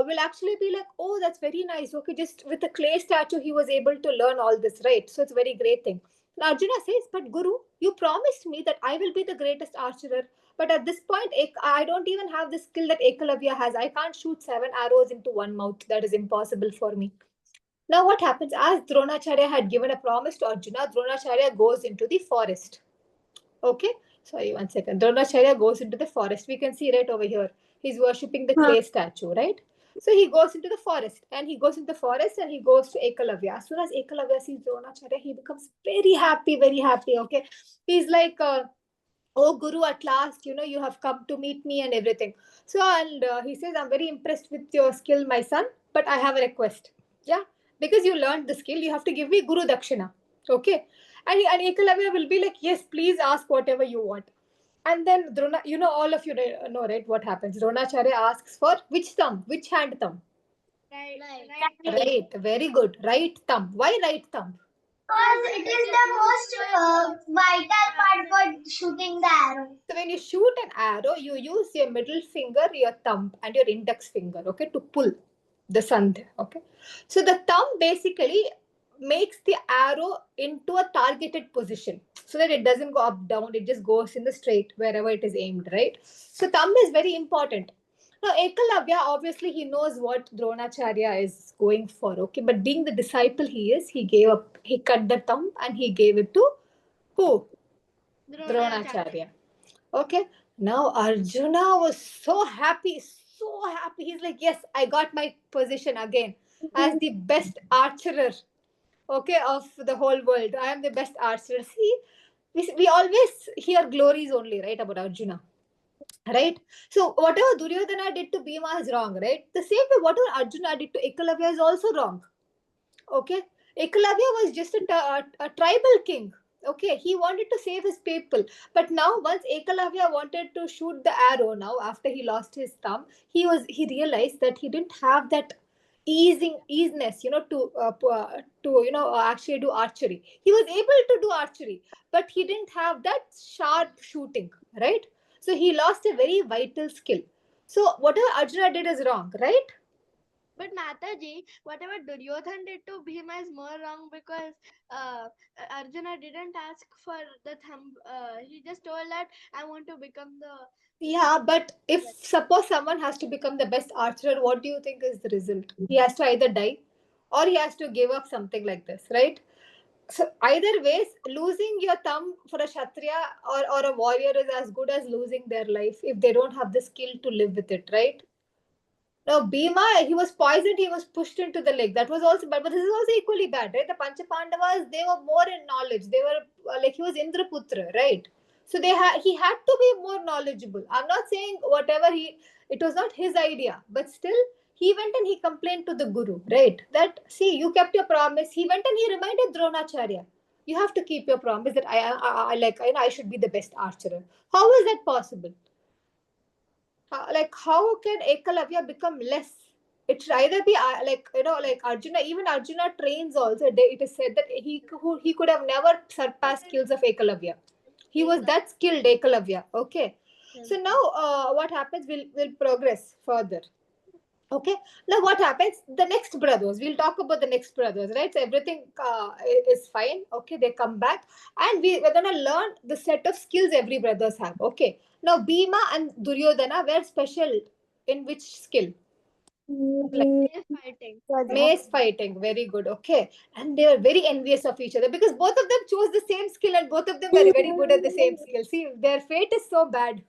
will actually be like, oh, that's very nice. Okay, just with a clay statue, he was able to learn all this, right? So it's a very great thing. And Arjuna says, but Guru, you promised me that I will be the greatest archer. But at this point, I don't even have the skill that Ekalavya has. I can't shoot 7 arrows into one mouth. That is impossible for me. Now, what happens? As Dronacharya had given a promise to Arjuna, Dronacharya goes into the forest. Okay? Sorry, one second. Dronacharya goes into the forest. We can see right over here. He's worshipping the clay statue, right? So he goes into the forest and he goes into the forest and he goes to Ekalavya. As soon as Ekalavya sees Dronacharya, he becomes very happy, very happy. Okay? He's like, oh Guru, at last you have come to meet me and everything. So and he says, I'm very impressed with your skill, my son, but I have a request. Yeah, because you learned the skill, you have to give me Guru Dakshina. Okay. And Ekalavya will be like, yes, please ask whatever you want. And then Drona, all of you know, right, what happens? Dronacharya asks for which thumb, which hand thumb? Right, very good, right thumb. Why right thumb?
Because it is the most vital part for shooting the arrow.
So when you shoot an arrow, you use your middle finger, your thumb, and your index finger, okay, to pull the sandhya, okay. So the thumb basically makes the arrow into a targeted position so that it doesn't go up, down, it just goes in the straight wherever it is aimed, right? So thumb is very important. Now, Ekalavya, obviously, he knows what Dronacharya is going for, okay, but being the disciple he is, he cut the thumb and he gave it to who? Dronacharya. Okay. Now Arjuna was so happy, so happy. He's like, yes, I got my position again as the best archer, okay, of the whole world. I am the best archer. See, we always hear glories only, right, about Arjuna, right? So whatever Duryodhana did to Bhima is wrong, right? The same way, whatever Arjuna did to Ekalavya is also wrong. Okay, Ekalavya was just a tribal king. Okay, he wanted to save his people, but now once Ekalavya wanted to shoot the arrow, now after he lost his thumb, he realized that he didn't have that easiness, to actually do archery. He was able to do archery, but he didn't have that sharp shooting, right? So he lost a very vital skill. So whatever Arjuna did is wrong, right?
But Mataji, whatever Duryodhan did to Bhima is more wrong because uh, Arjuna didn't ask for the thumb. He just told that I want to become the.
Yeah, but if suppose someone has to become the best archer, what do you think is the result? He has to either die or he has to give up something like this, right? So either ways, losing your thumb for a Kshatriya or a warrior is as good as losing their life if they don't have the skill to live with it, right? Now, Bhima, he was poisoned, he was pushed into the lake. That was also bad, but this is also equally bad, right? The Pancha Pandavas, they were more in knowledge. They were like, he was Indraputra, right? So he had to be more knowledgeable. I'm not saying whatever it was not his idea, but still, he went and he complained to the Guru, right? That, see, you kept your promise. He went and he reminded Dronacharya, you have to keep your promise that I should be the best archer. How is that possible? Like how can Ekalavya become less? It should either be like Arjuna. Even Arjuna trains also. It is said that he could have never surpassed skills of Ekalavya. He was that skilled, Ekalavya. Okay. So now what happens? We'll progress further. Okay. Now what happens? The next brothers. We'll talk about the next brothers, right? So everything is fine. Okay. They come back, and we're gonna learn the set of skills every brothers have. Okay. Now Bhima and Duryodhana were special in which skill?
Mace fighting.
Mace fighting. Very good. Okay. And they were very envious of each other because both of them chose the same skill and both of them were very good at the same skill. See, their fate is so bad.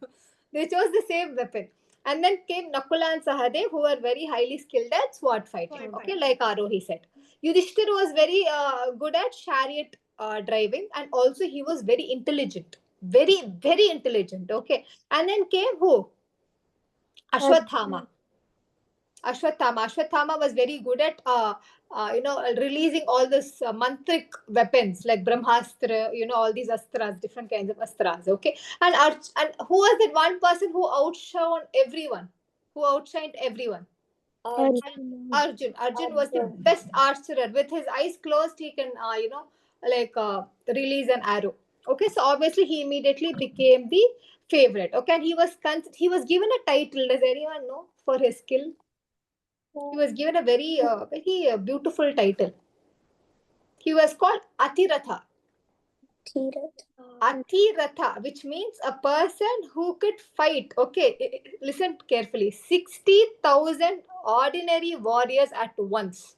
They chose the same weapon. And then came Nakula and Sahadev, who were very highly skilled at sword fighting. Okay, like Arohi said. Yudhishthir was very good at chariot driving, and also he was very intelligent. Very, very intelligent. Okay. And then came who? Ashwathama. Ashwathama was very good at releasing all this mantric weapons like Brahmastra, all these astras, different kinds of astras. Okay, and who was that one person who outshone everyone? Who outshined everyone? Arjun. Arjun was the best archer. With his eyes closed, he can release an arrow. Okay, so obviously he immediately became the favorite. Okay, and he was given a title. Does anyone know for his skill? He was given a very beautiful title. He was called Atiratha. Atiratha, which means a person who could fight. Okay, listen carefully. 60,000 ordinary warriors at once.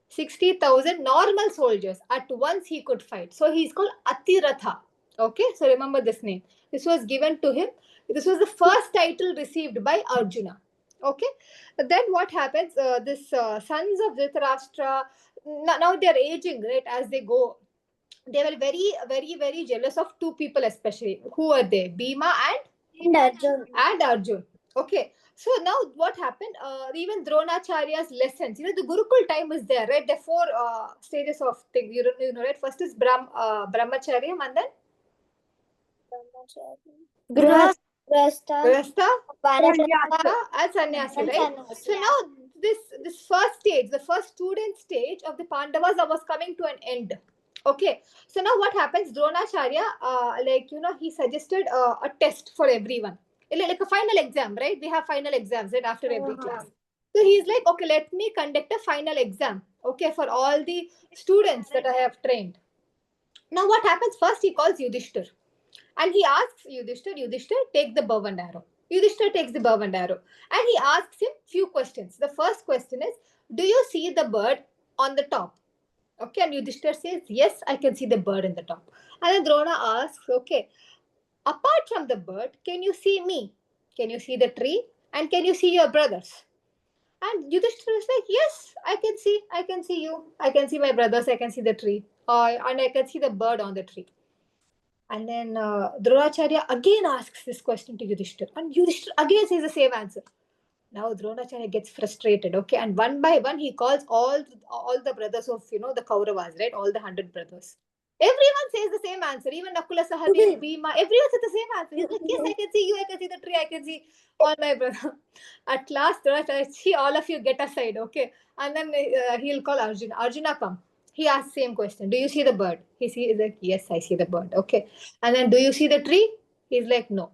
60,000 normal soldiers at once he could fight. So he's called Atiratha. Okay, so remember this name. This was given to him. This was the first title received by Arjuna. Okay, then what happens? This sons of Dhritarashtra, now they're aging, right? As they go, they were very, very, very jealous of two people, especially. Who are they? Bhima and Arjun. Okay. So now what happened? Even Dronacharya's lessons, the Gurukul time is there, right? The four stages of thing, right? First is Brahmacharyam, and then Grasta, and Sannyasi, right? So now this first stage, the first student stage of the Pandavas was coming to an end. Okay, so now what happens? Dronacharya, he suggested a test for everyone, like a final exam, right? We have final exams right after every class. So he's like, okay, let me conduct a final exam, okay, for all the students that I have trained. Now what happens? First, he calls Yudhishthir, and he asks Yudhishthir, take the bow and arrow. Yudhishthir takes the bow and arrow, and he asks him few questions. The first question is, do you see the bird on the top? Okay, and Yudhishthir says, yes, I can see the bird in the top. And then Drona asks, okay, apart from the bird, can you see me? Can you see the tree? And can you see your brothers? And Yudhishthir is like, yes, I can see you. I can see my brothers, I can see the tree. And I can see the bird on the tree. And then Dronacharya again asks this question to Yudhishthir. And Yudhishthir again says the same answer. Now Dronacharya gets frustrated, okay, and one by one he calls all the brothers of the Kauravas, right? All the 100 brothers. Everyone says the same answer. Even Nakula, Sahadev, Bhima, everyone says the same answer. He's like, yes, I can see you, I can see the tree, I can see all my brothers. At last, Dronacharya, see, all of you get aside, okay? And then he'll call Arjuna. Arjuna, come. He asks same question. Do you see the bird? He's like, yes, I see the bird. Okay. And then, do you see the tree? He's like, no.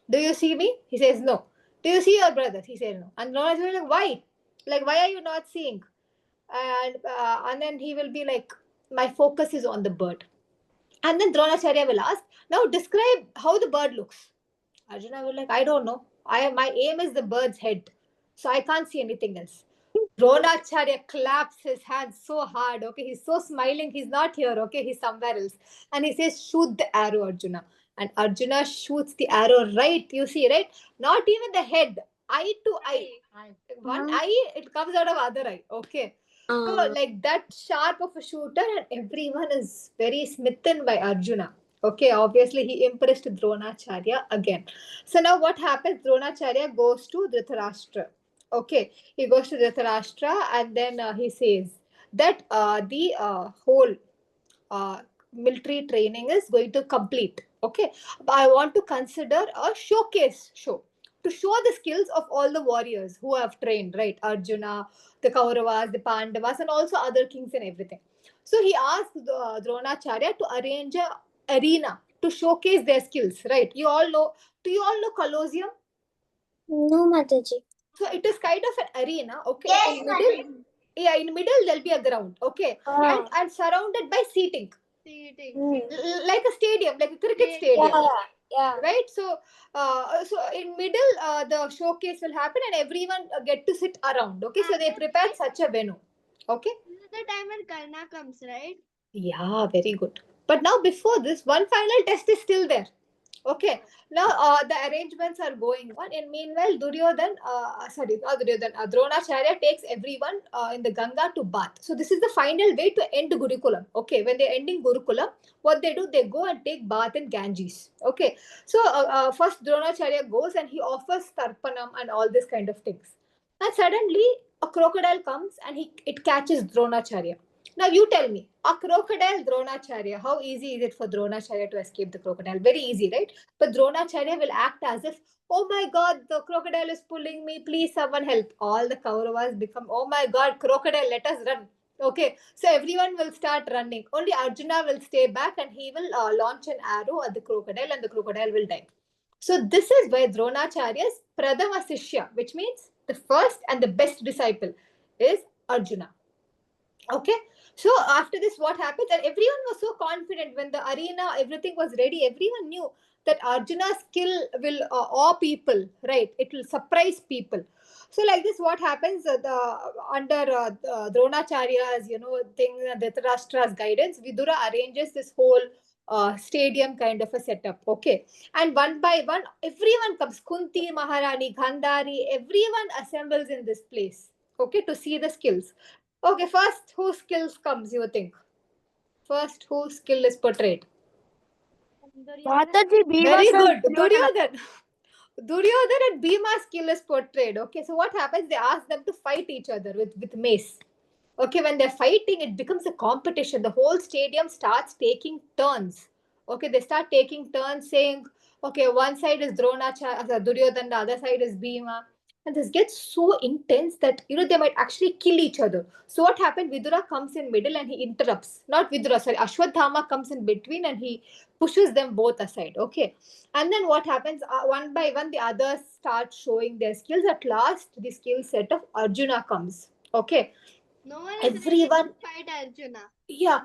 Do you see me? He says, no. Do you see your brothers? He said no. And Ronald was like, why? Like, why are you not seeing? And then he will be like, my focus is on the bird. And then Dronacharya will ask, now describe how the bird looks. Arjuna will like, I don't know. My aim is the bird's head. So I can't see anything else. Dronacharya claps his hands so hard. Okay, he's so smiling. He's not here. Okay, he's somewhere else. And he says, "Shoot the arrow, Arjuna." And Arjuna shoots the arrow right. You see, right? Not even the head, eye to eye. One eye, it comes out of other eye. Okay. So, like that sharp of a shooter, and everyone is very smitten by Arjuna. Okay, obviously he impressed Dronacharya again. So now what happens? Dronacharya goes to Dhritarashtra. Okay, he goes to Dhritarashtra and then he says that the whole military training is going to complete. Okay, but I want to consider a showcase show to show the skills of all the warriors who have trained, right? Arjuna, the Kauravas, the Pandavas, and also other kings and everything. So he asked Dronacharya to arrange a arena to showcase their skills, right? You all know. Do you all know Colosseum?
No, Mataji.
So it is kind of an arena, okay? Yes, in middle, yeah, in middle there'll be a ground, okay, and surrounded by seating,
Seating.
like a stadium, like a cricket stadium,
Yeah.
right? So, so in middle, the showcase will happen, and everyone get to sit around, okay? So they prepared such a venue, okay?
This is the time when Karna comes, right?
Yeah, very good. But now before this, one final test is still there. Okay, now the arrangements are going on. And meanwhile, not Duryodhan, Dronacharya takes everyone in the Ganga to bath. So this is the final way to end Gurukulam. Okay, when they're ending Gurukulam, what they do, they go and take bath in Ganges. Okay, so first Dronacharya goes and he offers Tarpanam and all this kind of things. And suddenly a crocodile comes and it catches Dronacharya. Now you tell me, a crocodile Dronacharya, how easy is it for Dronacharya to escape the crocodile? Very easy, right? But Dronacharya will act as if, oh my god, the crocodile is pulling me, please someone help. All the Kauravas become, oh my god, crocodile, let us run. Okay, so everyone will start running. Only Arjuna will stay back and he will launch an arrow at the crocodile and the crocodile will die. So this is why Dronacharya's Pradama Sishya, which means the first and the best disciple, is Arjuna. Okay, so after this what happens, and everyone was so confident when the arena everything was ready, everyone knew that Arjuna's skill will awe people, right? It will surprise people. So like this what happens, the under Dronacharya's thing, Dhritarashtra's guidance, Vidura arranges this whole stadium kind of a setup. Okay, and one by one everyone comes, Kunti Maharani, Gandhari, everyone assembles in this place, okay, to see the skills. Okay, first, whose skills comes, you think? First, whose skill is portrayed?
Mataji, Bhima
Very
from
good.
Duryodhana.
Duryodhan. Duryodhan and Bhima's skill is portrayed. Okay, so what happens? They ask them to fight each other with mace. Okay, when they're fighting, it becomes a competition. The whole stadium starts taking turns. Okay, they start taking turns saying, okay, one side is Duryodhan, the other side is Bhima. And this gets so intense that, they might actually kill each other. So what happened? Vidura comes in middle and he interrupts. Not Vidura, sorry, Ashwadhama comes in between and he pushes them both aside. Okay. And then what happens? One by one, the others start showing their skills. At last, the skill set of Arjuna comes. Okay,
No one is ready
everyone,
to fight Arjuna.
yeah,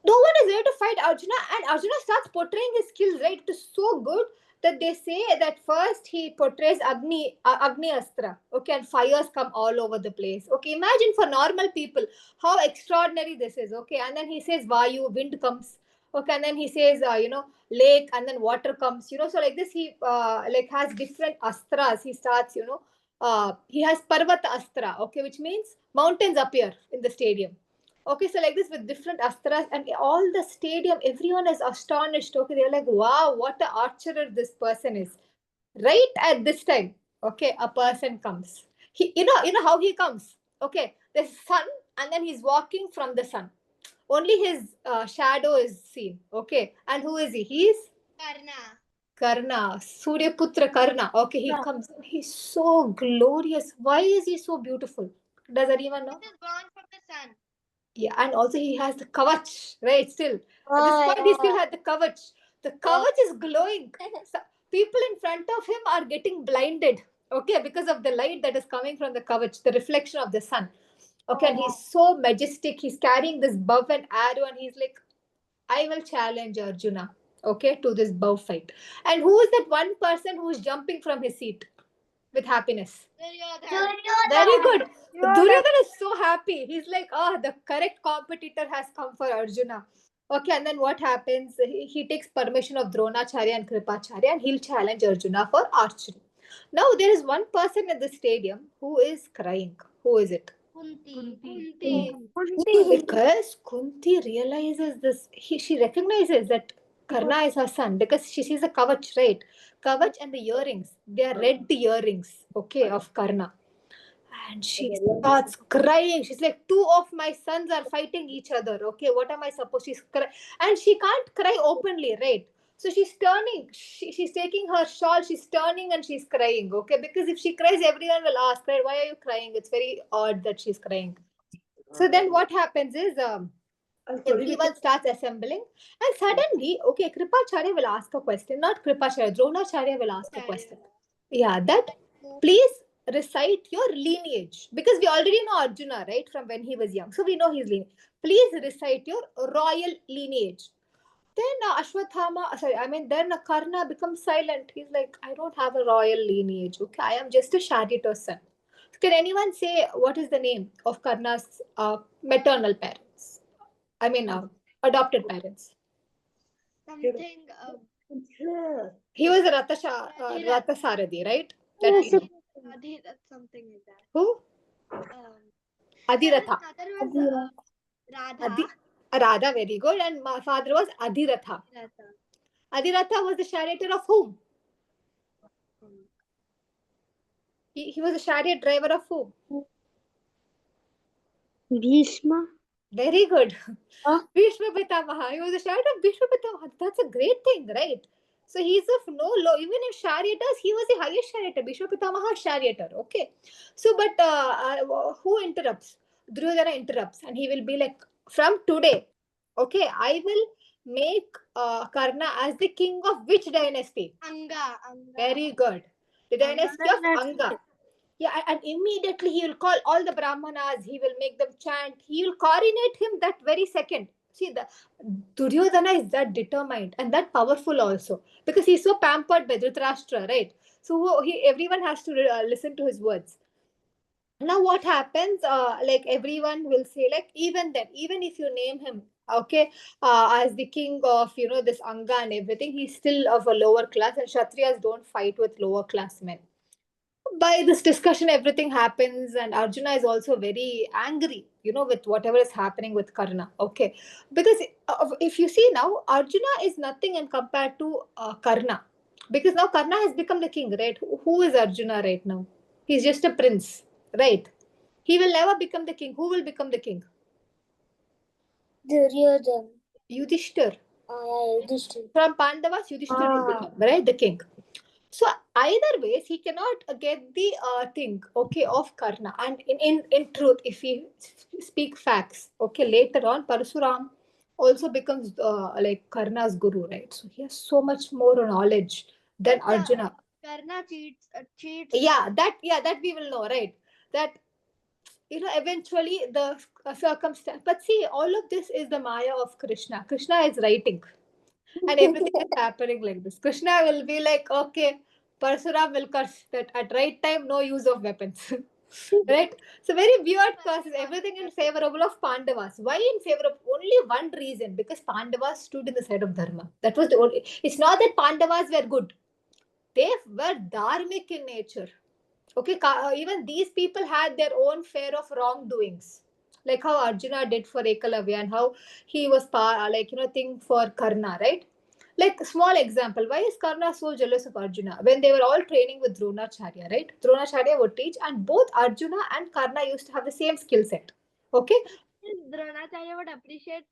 no one is ready to fight Arjuna, and Arjuna starts portraying his skills, right? It is so good that they say that first he portrays Agni Astra, okay, and fires come all over the place. Okay, imagine for normal people how extraordinary this is. Okay, and then he says Vayu, wind comes. Okay, and then he says lake, and then water comes. So like this he like has different astras. He starts he has Parvata Astra. Okay, which means mountains appear in the stadium. Okay, so like this with different astras and all the stadium, everyone is astonished. Okay, they're like, wow, what a archer this person is. Right at this time, okay, a person comes. You know how he comes. Okay, there's sun, and then he's walking from the sun. Only his shadow is seen. Okay, and who is he? He's
Karna.
Karna, Suryaputra Karna. Okay, he comes. He's so glorious. Why is he so beautiful? Does anyone know?
This is born from the sun.
Yeah, and also he has the kavach, right? Still, at this point, he still had the kavach. The kavach is glowing. So, people in front of him are getting blinded, okay, because of the light that is coming from the kavach, the reflection of the sun. Okay, and he's so majestic. He's carrying this bow and arrow, and he's like, I will challenge Arjuna, okay, to this bow fight. And who is that one person who is jumping from his seat? with happiness?
Duryodhana.
Very good.
Duryodhana.
Duryodhana is so happy. He's like, oh, the correct competitor has come for Arjuna. Okay, and then what happens? He takes permission of Dronacharya and Kripacharya and he'll challenge Arjuna for archery. Now, there is one person in the stadium who is crying. Who is it?
Kunti.
Because Kunti realizes this, she recognizes that Karna is her son because she sees the kavach, right? Kavach and the earrings, they are red earrings, okay, of Karna. And she starts crying. She's like, two of my sons are fighting each other. Okay, what am I supposed? And she can't cry openly, right? So she's turning. She's taking her shawl. She's turning and she's crying. Okay, because if she cries, everyone will ask, right? Why are you crying? It's very odd that she's crying. So then what happens is everyone starts assembling, and suddenly, okay, Kripacharya will ask a question. Not Kripacharya, Dronacharya will ask a question. Yeah, that please recite your lineage because we already know Arjuna, right, from when he was young. So we know his lineage. Please recite your royal lineage. Then then Karna becomes silent. He's like, I don't have a royal lineage. Okay, I am just a charioteer's son. Can anyone say what is the name of Karna's maternal parents? I mean, adopted parents.
Something.
He was a Ratha Saradi, right? That we know.
Something like that.
Who?
His
Adiratha.
mother was Radha.
Radha, very good. And my father was Adiratha. Adiratha was the charioteer of whom? He was a chariot driver of whom?
Bhishma.
Very good.
Huh?
Bhishma Pitamaha. He was a chariot of Bhishma Pitamaha. That's a great thing, right? So he's of no low. Even if charioteers, he was the highest charioteer. Bhishma Pitamaha charioteer. Okay. So, but who interrupts? Duryodhana interrupts, and he will be like, from today, okay, I will make Karna as the king of which dynasty?
Anga.
Very good. The dynasty of Anga. Yeah, and immediately he will call all the Brahmanas, he will make them chant, he will coordinate him that very second. See, the Duryodhana is that determined and that powerful also because he's so pampered by Dhritarashtra, right? So everyone has to listen to his words. Now, what happens? Like everyone will say, like even then, even if you name him, okay, as the king of this Anga and everything, he's still of a lower class, and Kshatriyas don't fight with lower class men. By this discussion everything happens and Arjuna is also very angry with whatever is happening with Karna, okay, because if you see now Arjuna is nothing in compared to Karna, because now Karna has become the king, right? Who is Arjuna right now? He's just a prince, right? He will never become the king. Who will become the king?
Duryodhana.
Yudhishthir.
Yudhishthir.
From Pandavas, Yudhishthir will become, right, the king. So either ways, he cannot get the thing, okay, of Karna. And in truth, if we speak facts, okay, later on, Parsuram also becomes like Karna's guru, right? So he has so much more knowledge than
But
Arjuna.
Karna cheats.
That we will know, right? That eventually the circumstance. But see, all of this is the Maya of Krishna. Krishna is writing and everything is happening like this. Krishna will be like, okay, Parsuram will curse that at right time, no use of weapons. Right? So very weird curses, everything in favorable of Pandavas. Why in favor of only one reason? Because Pandavas stood in the side of Dharma. That was the only. It's not that Pandavas were good. They were dharmic in nature. Okay, even these people had their own share of wrongdoings. Like how Arjuna did for Ekalavya and how he was thing for Karna, right? Like small example, why is Karna so jealous of Arjuna? When they were all training with Dronacharya, right? Dronacharya would teach, and both Arjuna and Karna used to have the same skill set. Okay?
Dronacharya would appreciate.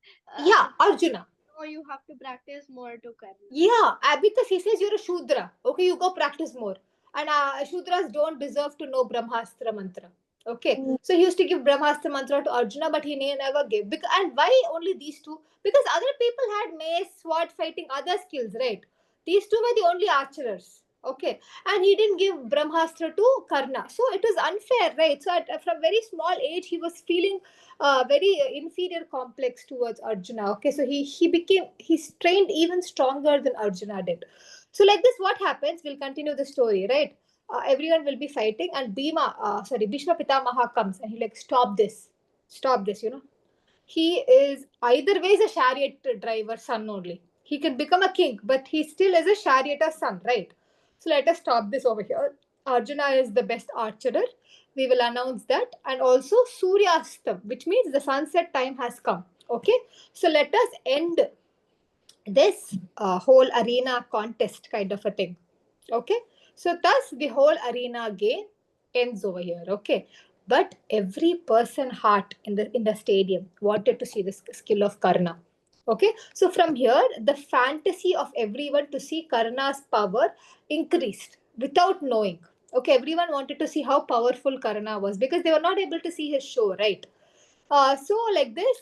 Yeah, Arjuna.
No, you have to practice more to Karna.
Yeah, because he says you're a Shudra. Okay, you go practice more. And Shudras don't deserve to know Brahmastra mantra. Okay, so he used to give Brahmastra mantra to Arjuna, but he never gave. And why only these two? Because other people had mace, sword fighting, other skills, right? These two were the only archers. Okay, and he didn't give Brahmastra to Karna. So it was unfair, right? So from very small age, he was feeling very inferior complex towards Arjuna. Okay, so he's trained even stronger than Arjuna did. So like this, what happens? We'll continue the story, right? everyone will be fighting, and Bhishma Pitamaha comes and he like, stop this, he is either way is a chariot driver son only. He can become a king, but he still is a charioteer son, right? So let us stop this over here. Arjuna is the best archer. We will announce that. And also Suryastam, which means the sunset time has come. Okay. So let us end this whole arena contest kind of a thing. Okay. So thus the whole arena game ends over here. Okay. But every person heart in the stadium wanted to see the skill of Karna. Okay. So from here, the fantasy of everyone to see Karna's power increased without knowing. Okay, everyone wanted to see how powerful Karna was because they were not able to see his show, right? So like this,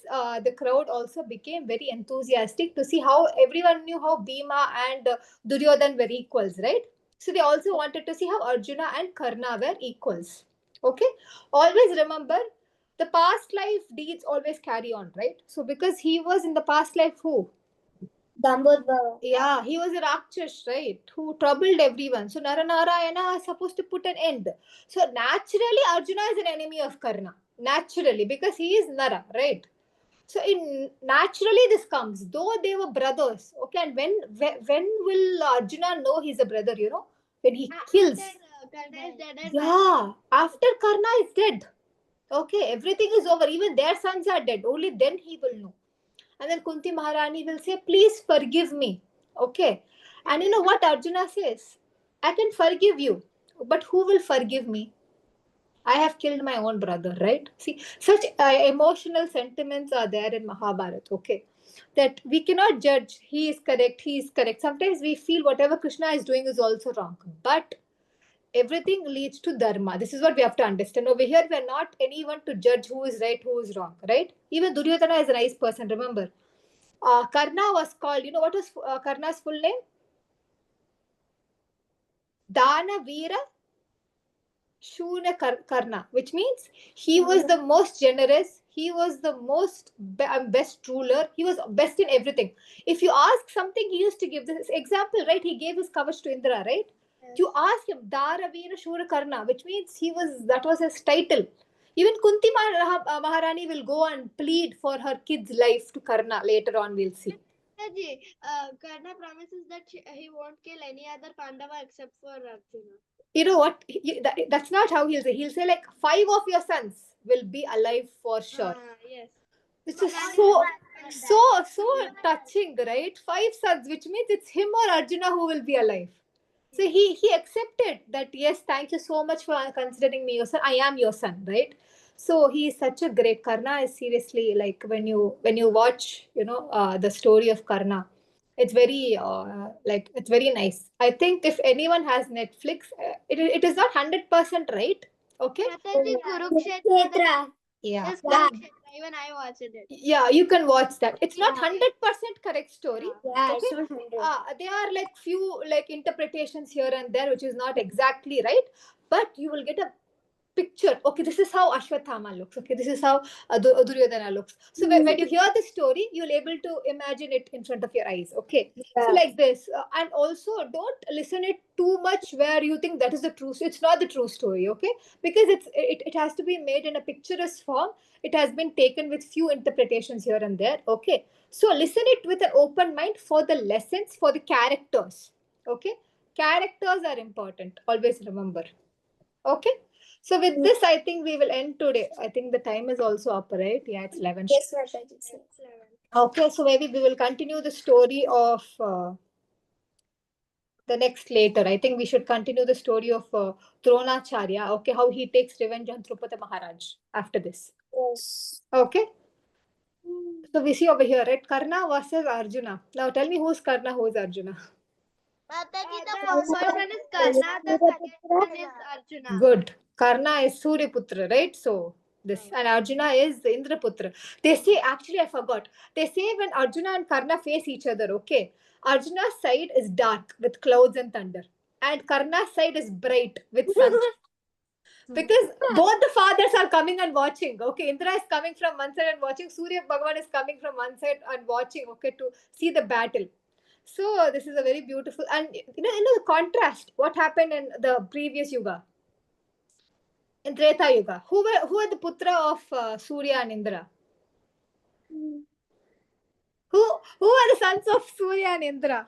the crowd also became very enthusiastic to see how everyone knew how Bhima and Duryodhan were equals, right? So they also wanted to see how Arjuna and Karna were equals. Okay, always remember the past life deeds always carry on, right? So because he was in the past life, who?
Dambodhava.
Yeah, he was a Rakshas, right? Who troubled everyone. So Naranarayana is supposed to put an end. So naturally, Arjuna is an enemy of Karna. Naturally, because he is Nara, right? So in naturally this comes, though they were brothers. Okay, and when will Arjuna know he's a brother? When he kills.
Karna is dead and
Yeah, after Karna is dead. Okay, everything is over. Even their sons are dead. Only then he will know. And then Kunti Maharani will say, please forgive me. Okay. And you know what Arjuna says? I can forgive you, but who will forgive me? I have killed my own brother, right? See, such emotional sentiments are there in Mahabharat, okay? That we cannot judge, he is correct, he is correct. Sometimes we feel whatever Krishna is doing is also wrong. But everything leads to dharma. This is what we have to understand. Over here, we are not anyone to judge who is right, who is wrong, right? Even Duryodhana is a nice person, remember? Karna was called, you know what was Karna's full name? Dana Veera Shuna Karna, which means he was the most generous, he was the most best ruler, he was best in everything. If you ask something, he used to give this example, right? He gave his kavach to Indra, right?
Yes.
You ask him, Dara Veera Shura Karna, which means that was his title. Even Kunti Maharani will go and plead for her kid's life to Karna later on, we'll see.
Ji, Karna promises that he won't kill any other Pandava except for Arjuna.
You know what? That's not how he'll say. He'll say, like, 5 of your sons will be alive for sure.
Yes.
This is so touching, right? 5 sons, which means it's him or Arjuna who will be alive. So he accepted that, yes, thank you so much for considering me your son. I am your son, right? So he is such a great Karna. Is seriously, like, when you watch, the story of Karna, it's very it's very nice. I think if anyone has Netflix, it is not 100% right. Okay.
Mataji, Kurukshetra
Yeah.
is Kurukshetra. Even I watched it.
Yeah, you can watch that. It's not 100% correct story.
Yeah,
Okay.
it's not 100.
There are like few like interpretations here and there, which is not exactly right, but you will get a picture. Okay, this is how Ashwathama looks. Okay, this is how Duryodhana looks. So when you hear the story, you'll able to imagine it in front of your eyes. Okay, so like this, and also don't listen it too much where you think that is the true. It's not the true story. Okay, because it has to be made in a picturesque form. It has been taken with few interpretations here and there. Okay, so listen it with an open mind for the lessons, for the characters. Okay, characters are important. Always remember. Okay. So with this, I think we will end today. I think the time is also up, right? Yeah, it's 11.
Yes, Mataji.
Okay, so maybe we will continue the story of the next later. I think we should continue the story of Dronacharya. Okay, how he takes revenge on Drupadi Maharaj after this.
Yes.
Okay. So we see over here, right? Karna versus Arjuna. Now tell me who's Karna, who's Arjuna.
Mataji, the first one is Karna, the second one is Arjuna.
Good. Karna is Suryaputra, right? So this, and Arjuna is Indraputra. They say, actually I forgot. They say when Arjuna and Karna face each other, okay, Arjuna's side is dark with clouds and thunder, and Karna's side is bright with sun. Because both the fathers are coming and watching. Okay, Indra is coming from one side and watching. Surya Bhagavan is coming from one side and watching. Okay, to see the battle. So this is a very beautiful, and the contrast. What happened in the previous yuga, in Treta Yuga? Who were the putra of Surya and Indra? Who are the sons of Surya and Indra?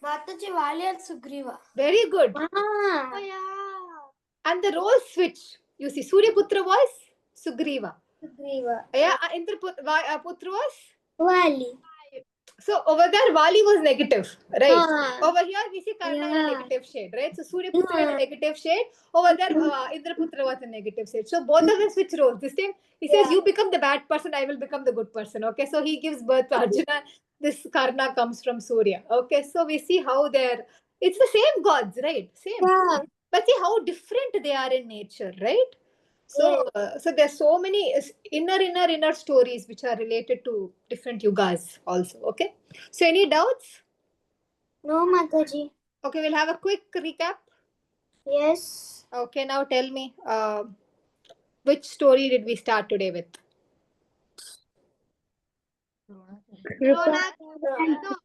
Mataji, Vali and Sugriva.
Very good.
Oh yeah.
And the role switch. You see, Surya Putra was Sugriva.
Sugriva.
Yeah, Indra Putra was.
Vali.
So over there, Vali was negative, right?
Ah.
Over here, we see Karna in a
Yeah.
negative shade, right? So Surya Putra in a negative shade. Over there, Indra Putra was in negative shade. So both of them switch roles. This time, he says, "You become the bad person, I will become the good person." Okay, so he gives birth to Arjuna. This Karna comes from Surya. Okay, so we see how it's the same gods, right? Same.
Yeah.
But see how different they are in nature, right? So there's so many inner stories which are related to different yugas also. Okay. So any doubts?
No, Mataji.
Okay, we'll have a quick recap.
Yes.
Okay, now tell me, which story did we start today with?
Drona. No.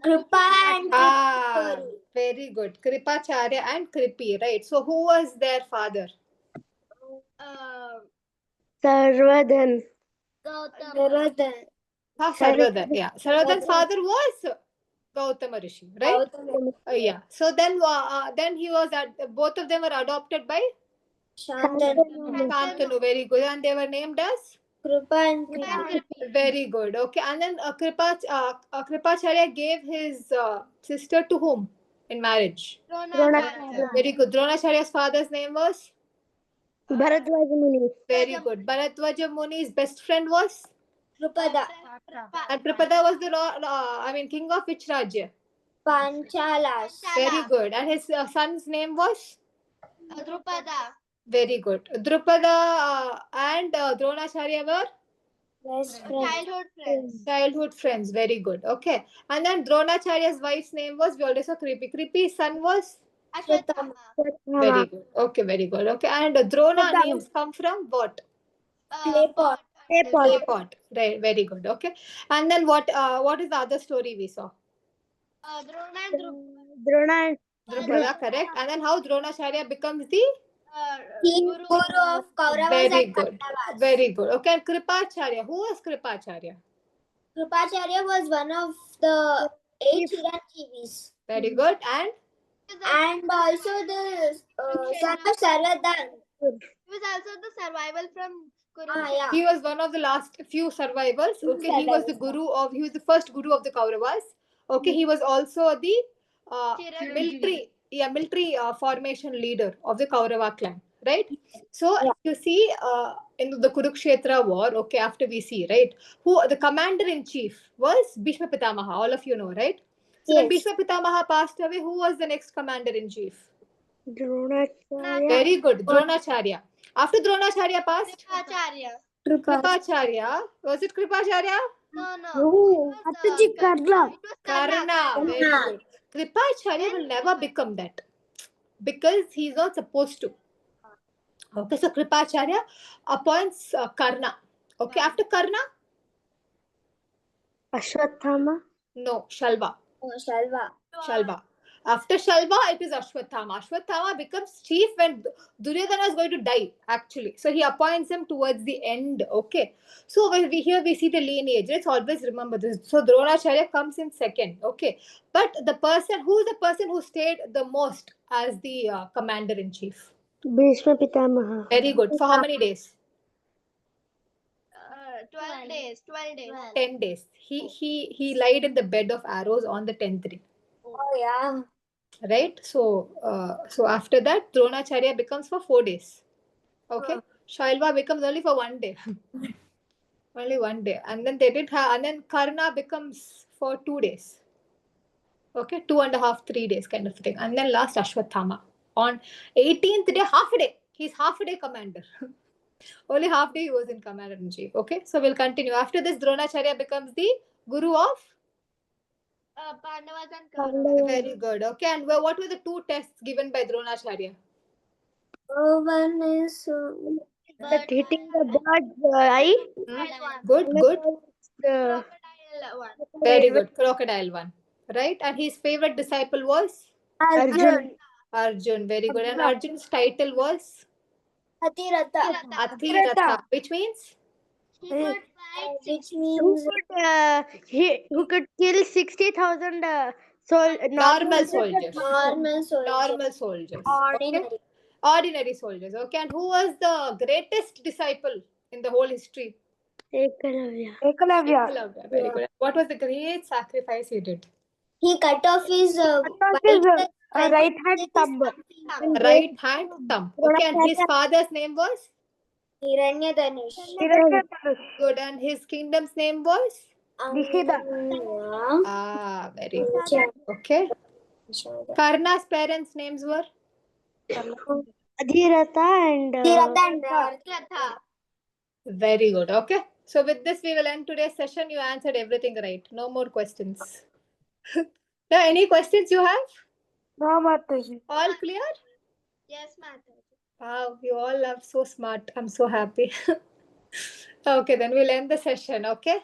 Kripa and
Ah, very good. Kripacharya and Kripi, right? So who was their father?
Sarvadhan.
Garudan.
Sarvadhan. Yeah, Sarvadhan's father was Gautama Rishi, right? Yeah. So then he was both of them were adopted by
Shantanu.
Shantanu. Very good, and they were named as.
Kripa and Kripa.
Very good. Okay, and then Kripacharya gave his sister to whom in marriage?
Dronacharya.
Very good. Dronacharya's father's name was.
Bharadwaja Muni.
Very good. Bharadwaja Muni's best friend was.
Drupada.
And Pripada was the king of which Rajya?
Panchalas.
Very good. And his son's name was.
Drupada.
Very good. Drupada and Dronacharya were
Best friend.
Childhood friends.
childhood friends. Very good. Okay. And then Dronacharya's wife's name was, we already saw Kripi. Kripi's son was.
Ashwatthama.
Very good. Okay, very good. Okay. And Drona names come from what?
Clay pot.
Clay pot. Right. Very good. Okay. And then what is the other story we saw?
Drona and
Drona.
Drupada, correct. And then how Dronacharya becomes the.
He Guru of Kauravas
Very
and
good.
Pandavas.
Very good. Okay. And Kripacharya. Who was Kripacharya?
Kripacharya was one of the 8 Chiranjeevis.
Very good. And
And also the son of Sarvadhan.
he was also the survival from Kurukshetra.
Yeah.
he was one of the last few survivors. Okay. He was the first guru of the Kauravas. Okay. He was also the
Chiranjeevi.
military formation leader of the Kaurava clan. Right. So you see in the Kurukshetra war, okay, after we see, right, who the commander in chief was Bhishma Pitamaha. All of you know, right? So when Bhishma Pitamaha passed away, who was the next commander in chief?
Dronacharya.
Very good. Dronacharya. After Dronacharya passed,
Kripacharya.
Kripacharya. Was it Kripacharya?
No.
No.
It was,
Mataji, Karna.
It was
Karna. Very good. Kripacharya will never become that because he's not supposed to. Okay, so Kripacharya appoints Karna. Okay, after Karna,
Ashwatthama.
no, Shalva.
Shalva.
Shalva. After Shalva, it is Ashwatthama. Ashwatthama becomes chief when Duryodhana is going to die, actually. So he appoints him towards the end. Okay. So when we see the lineage. Let's always remember this. So Dronacharya comes in second. Okay. But who is the person who stayed the most as the commander in chief?
Bhishma Pitamaha.
Very good. For how many days?
12 days. 12 days.
10 days. He lied in the bed of arrows on the 10th day.
Oh yeah.
Right? So after that, Dronacharya becomes for 4 days. Okay? Shailva becomes only for 1 day. Only 1 day. And then and then Karna becomes for 2 days. Okay? 2.5, 3 days kind of thing. And then last Ashwatthama. On 18th day, half a day. He's half a day commander. Only half day he was in commander in chief. Okay? So we'll continue. After this, Dronacharya becomes the guru of.
Pandavas and Kauravas.
Very good. Okay. And what were the 2 tests given by Dronacharya?
One is
That hitting the bird's eye.
Good.
The
crocodile one.
Very good. Crocodile one. Right? And his favorite disciple was
Arjun.
Arjun. Very good. And Arjun's title was
Hatirata.
Athiratha, which means
He could fight
Which
six.
means
Who could kill 60,000
normal soldiers.
normal soldier.
Normal soldiers. Okay?
Ordinary.
Ordinary soldiers. Okay. And who was the greatest disciple in the whole history?
Ekalavya.
Ekalavya. Very good. What was the great sacrifice he did?
He cut off his
Right hand thumb.
Right hand thumb. Okay. And his father's name was?
Hiranyadanush.
Good. And his kingdom's name was?
Nishida.
Ah, very good. Okay. Karna's parents' names were?
Adhiratha and
Ratha.
Very good. Okay. So with this, we will end today's session. You answered everything right. No more questions. Now, any questions you have?
no, Mataji.
All clear?
Yes, Mataji.
Wow, you all are so smart. I'm so happy. Okay, then we'll end the session. Okay.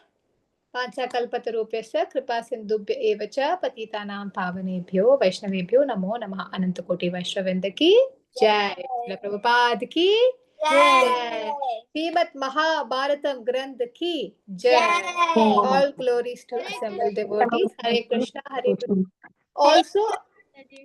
पांचाकल्पतरूप्यश्च कृपा सिन्धुभ्य एव च पतितानां पावनेभ्यो वैष्णवेभ्यो नमो नमः अनंतकोटि वैष्णववृंद की जय श्रील प्रभुपाद की जय श्रीमद् महाभारतम ग्रंथ की जय all glories to assembled devotees. Hare Krishna, Hare Krishna. Also,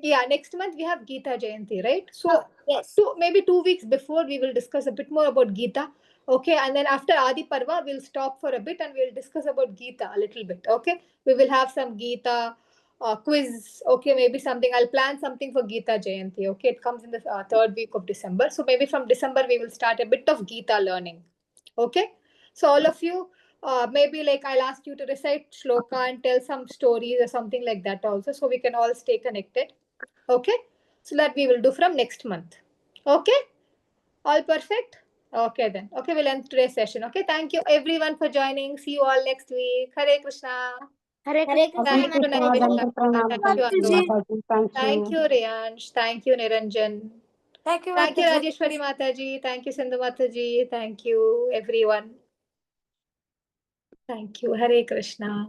yeah, next month we have Gita Jayanti, right? So,
Yes.
maybe 2 weeks before we will discuss a bit more about Gita. Okay, and then after Adi Parva, we'll stop for a bit and we'll discuss about Gita a little bit. Okay, we will have some Gita quiz. Okay, maybe something. I'll plan something for Gita Jayanti. Okay, it comes in the third week of December. So maybe from December we will start a bit of Gita learning. Okay, so all of you, maybe like I'll ask you to recite shloka and tell some stories or something like that also, so we can all stay connected. Okay, so that we will do from next month. Okay, all perfect. Okay then. Okay, we'll end today's session. Okay, thank you everyone for joining. See you all next week. Hare Krishna.
Hare
Hare
Krishna.
Thank you, Naivasha. Thank you,
Mataji.
Anu. Thank you, Riyansh. Thank you, Niranjan.
Thank you,
Thank you,
Mataji.
Rajeshwari Mataji. Thank you, Sindhu Mataji. Thank you, everyone. Thank you. Hare Krishna.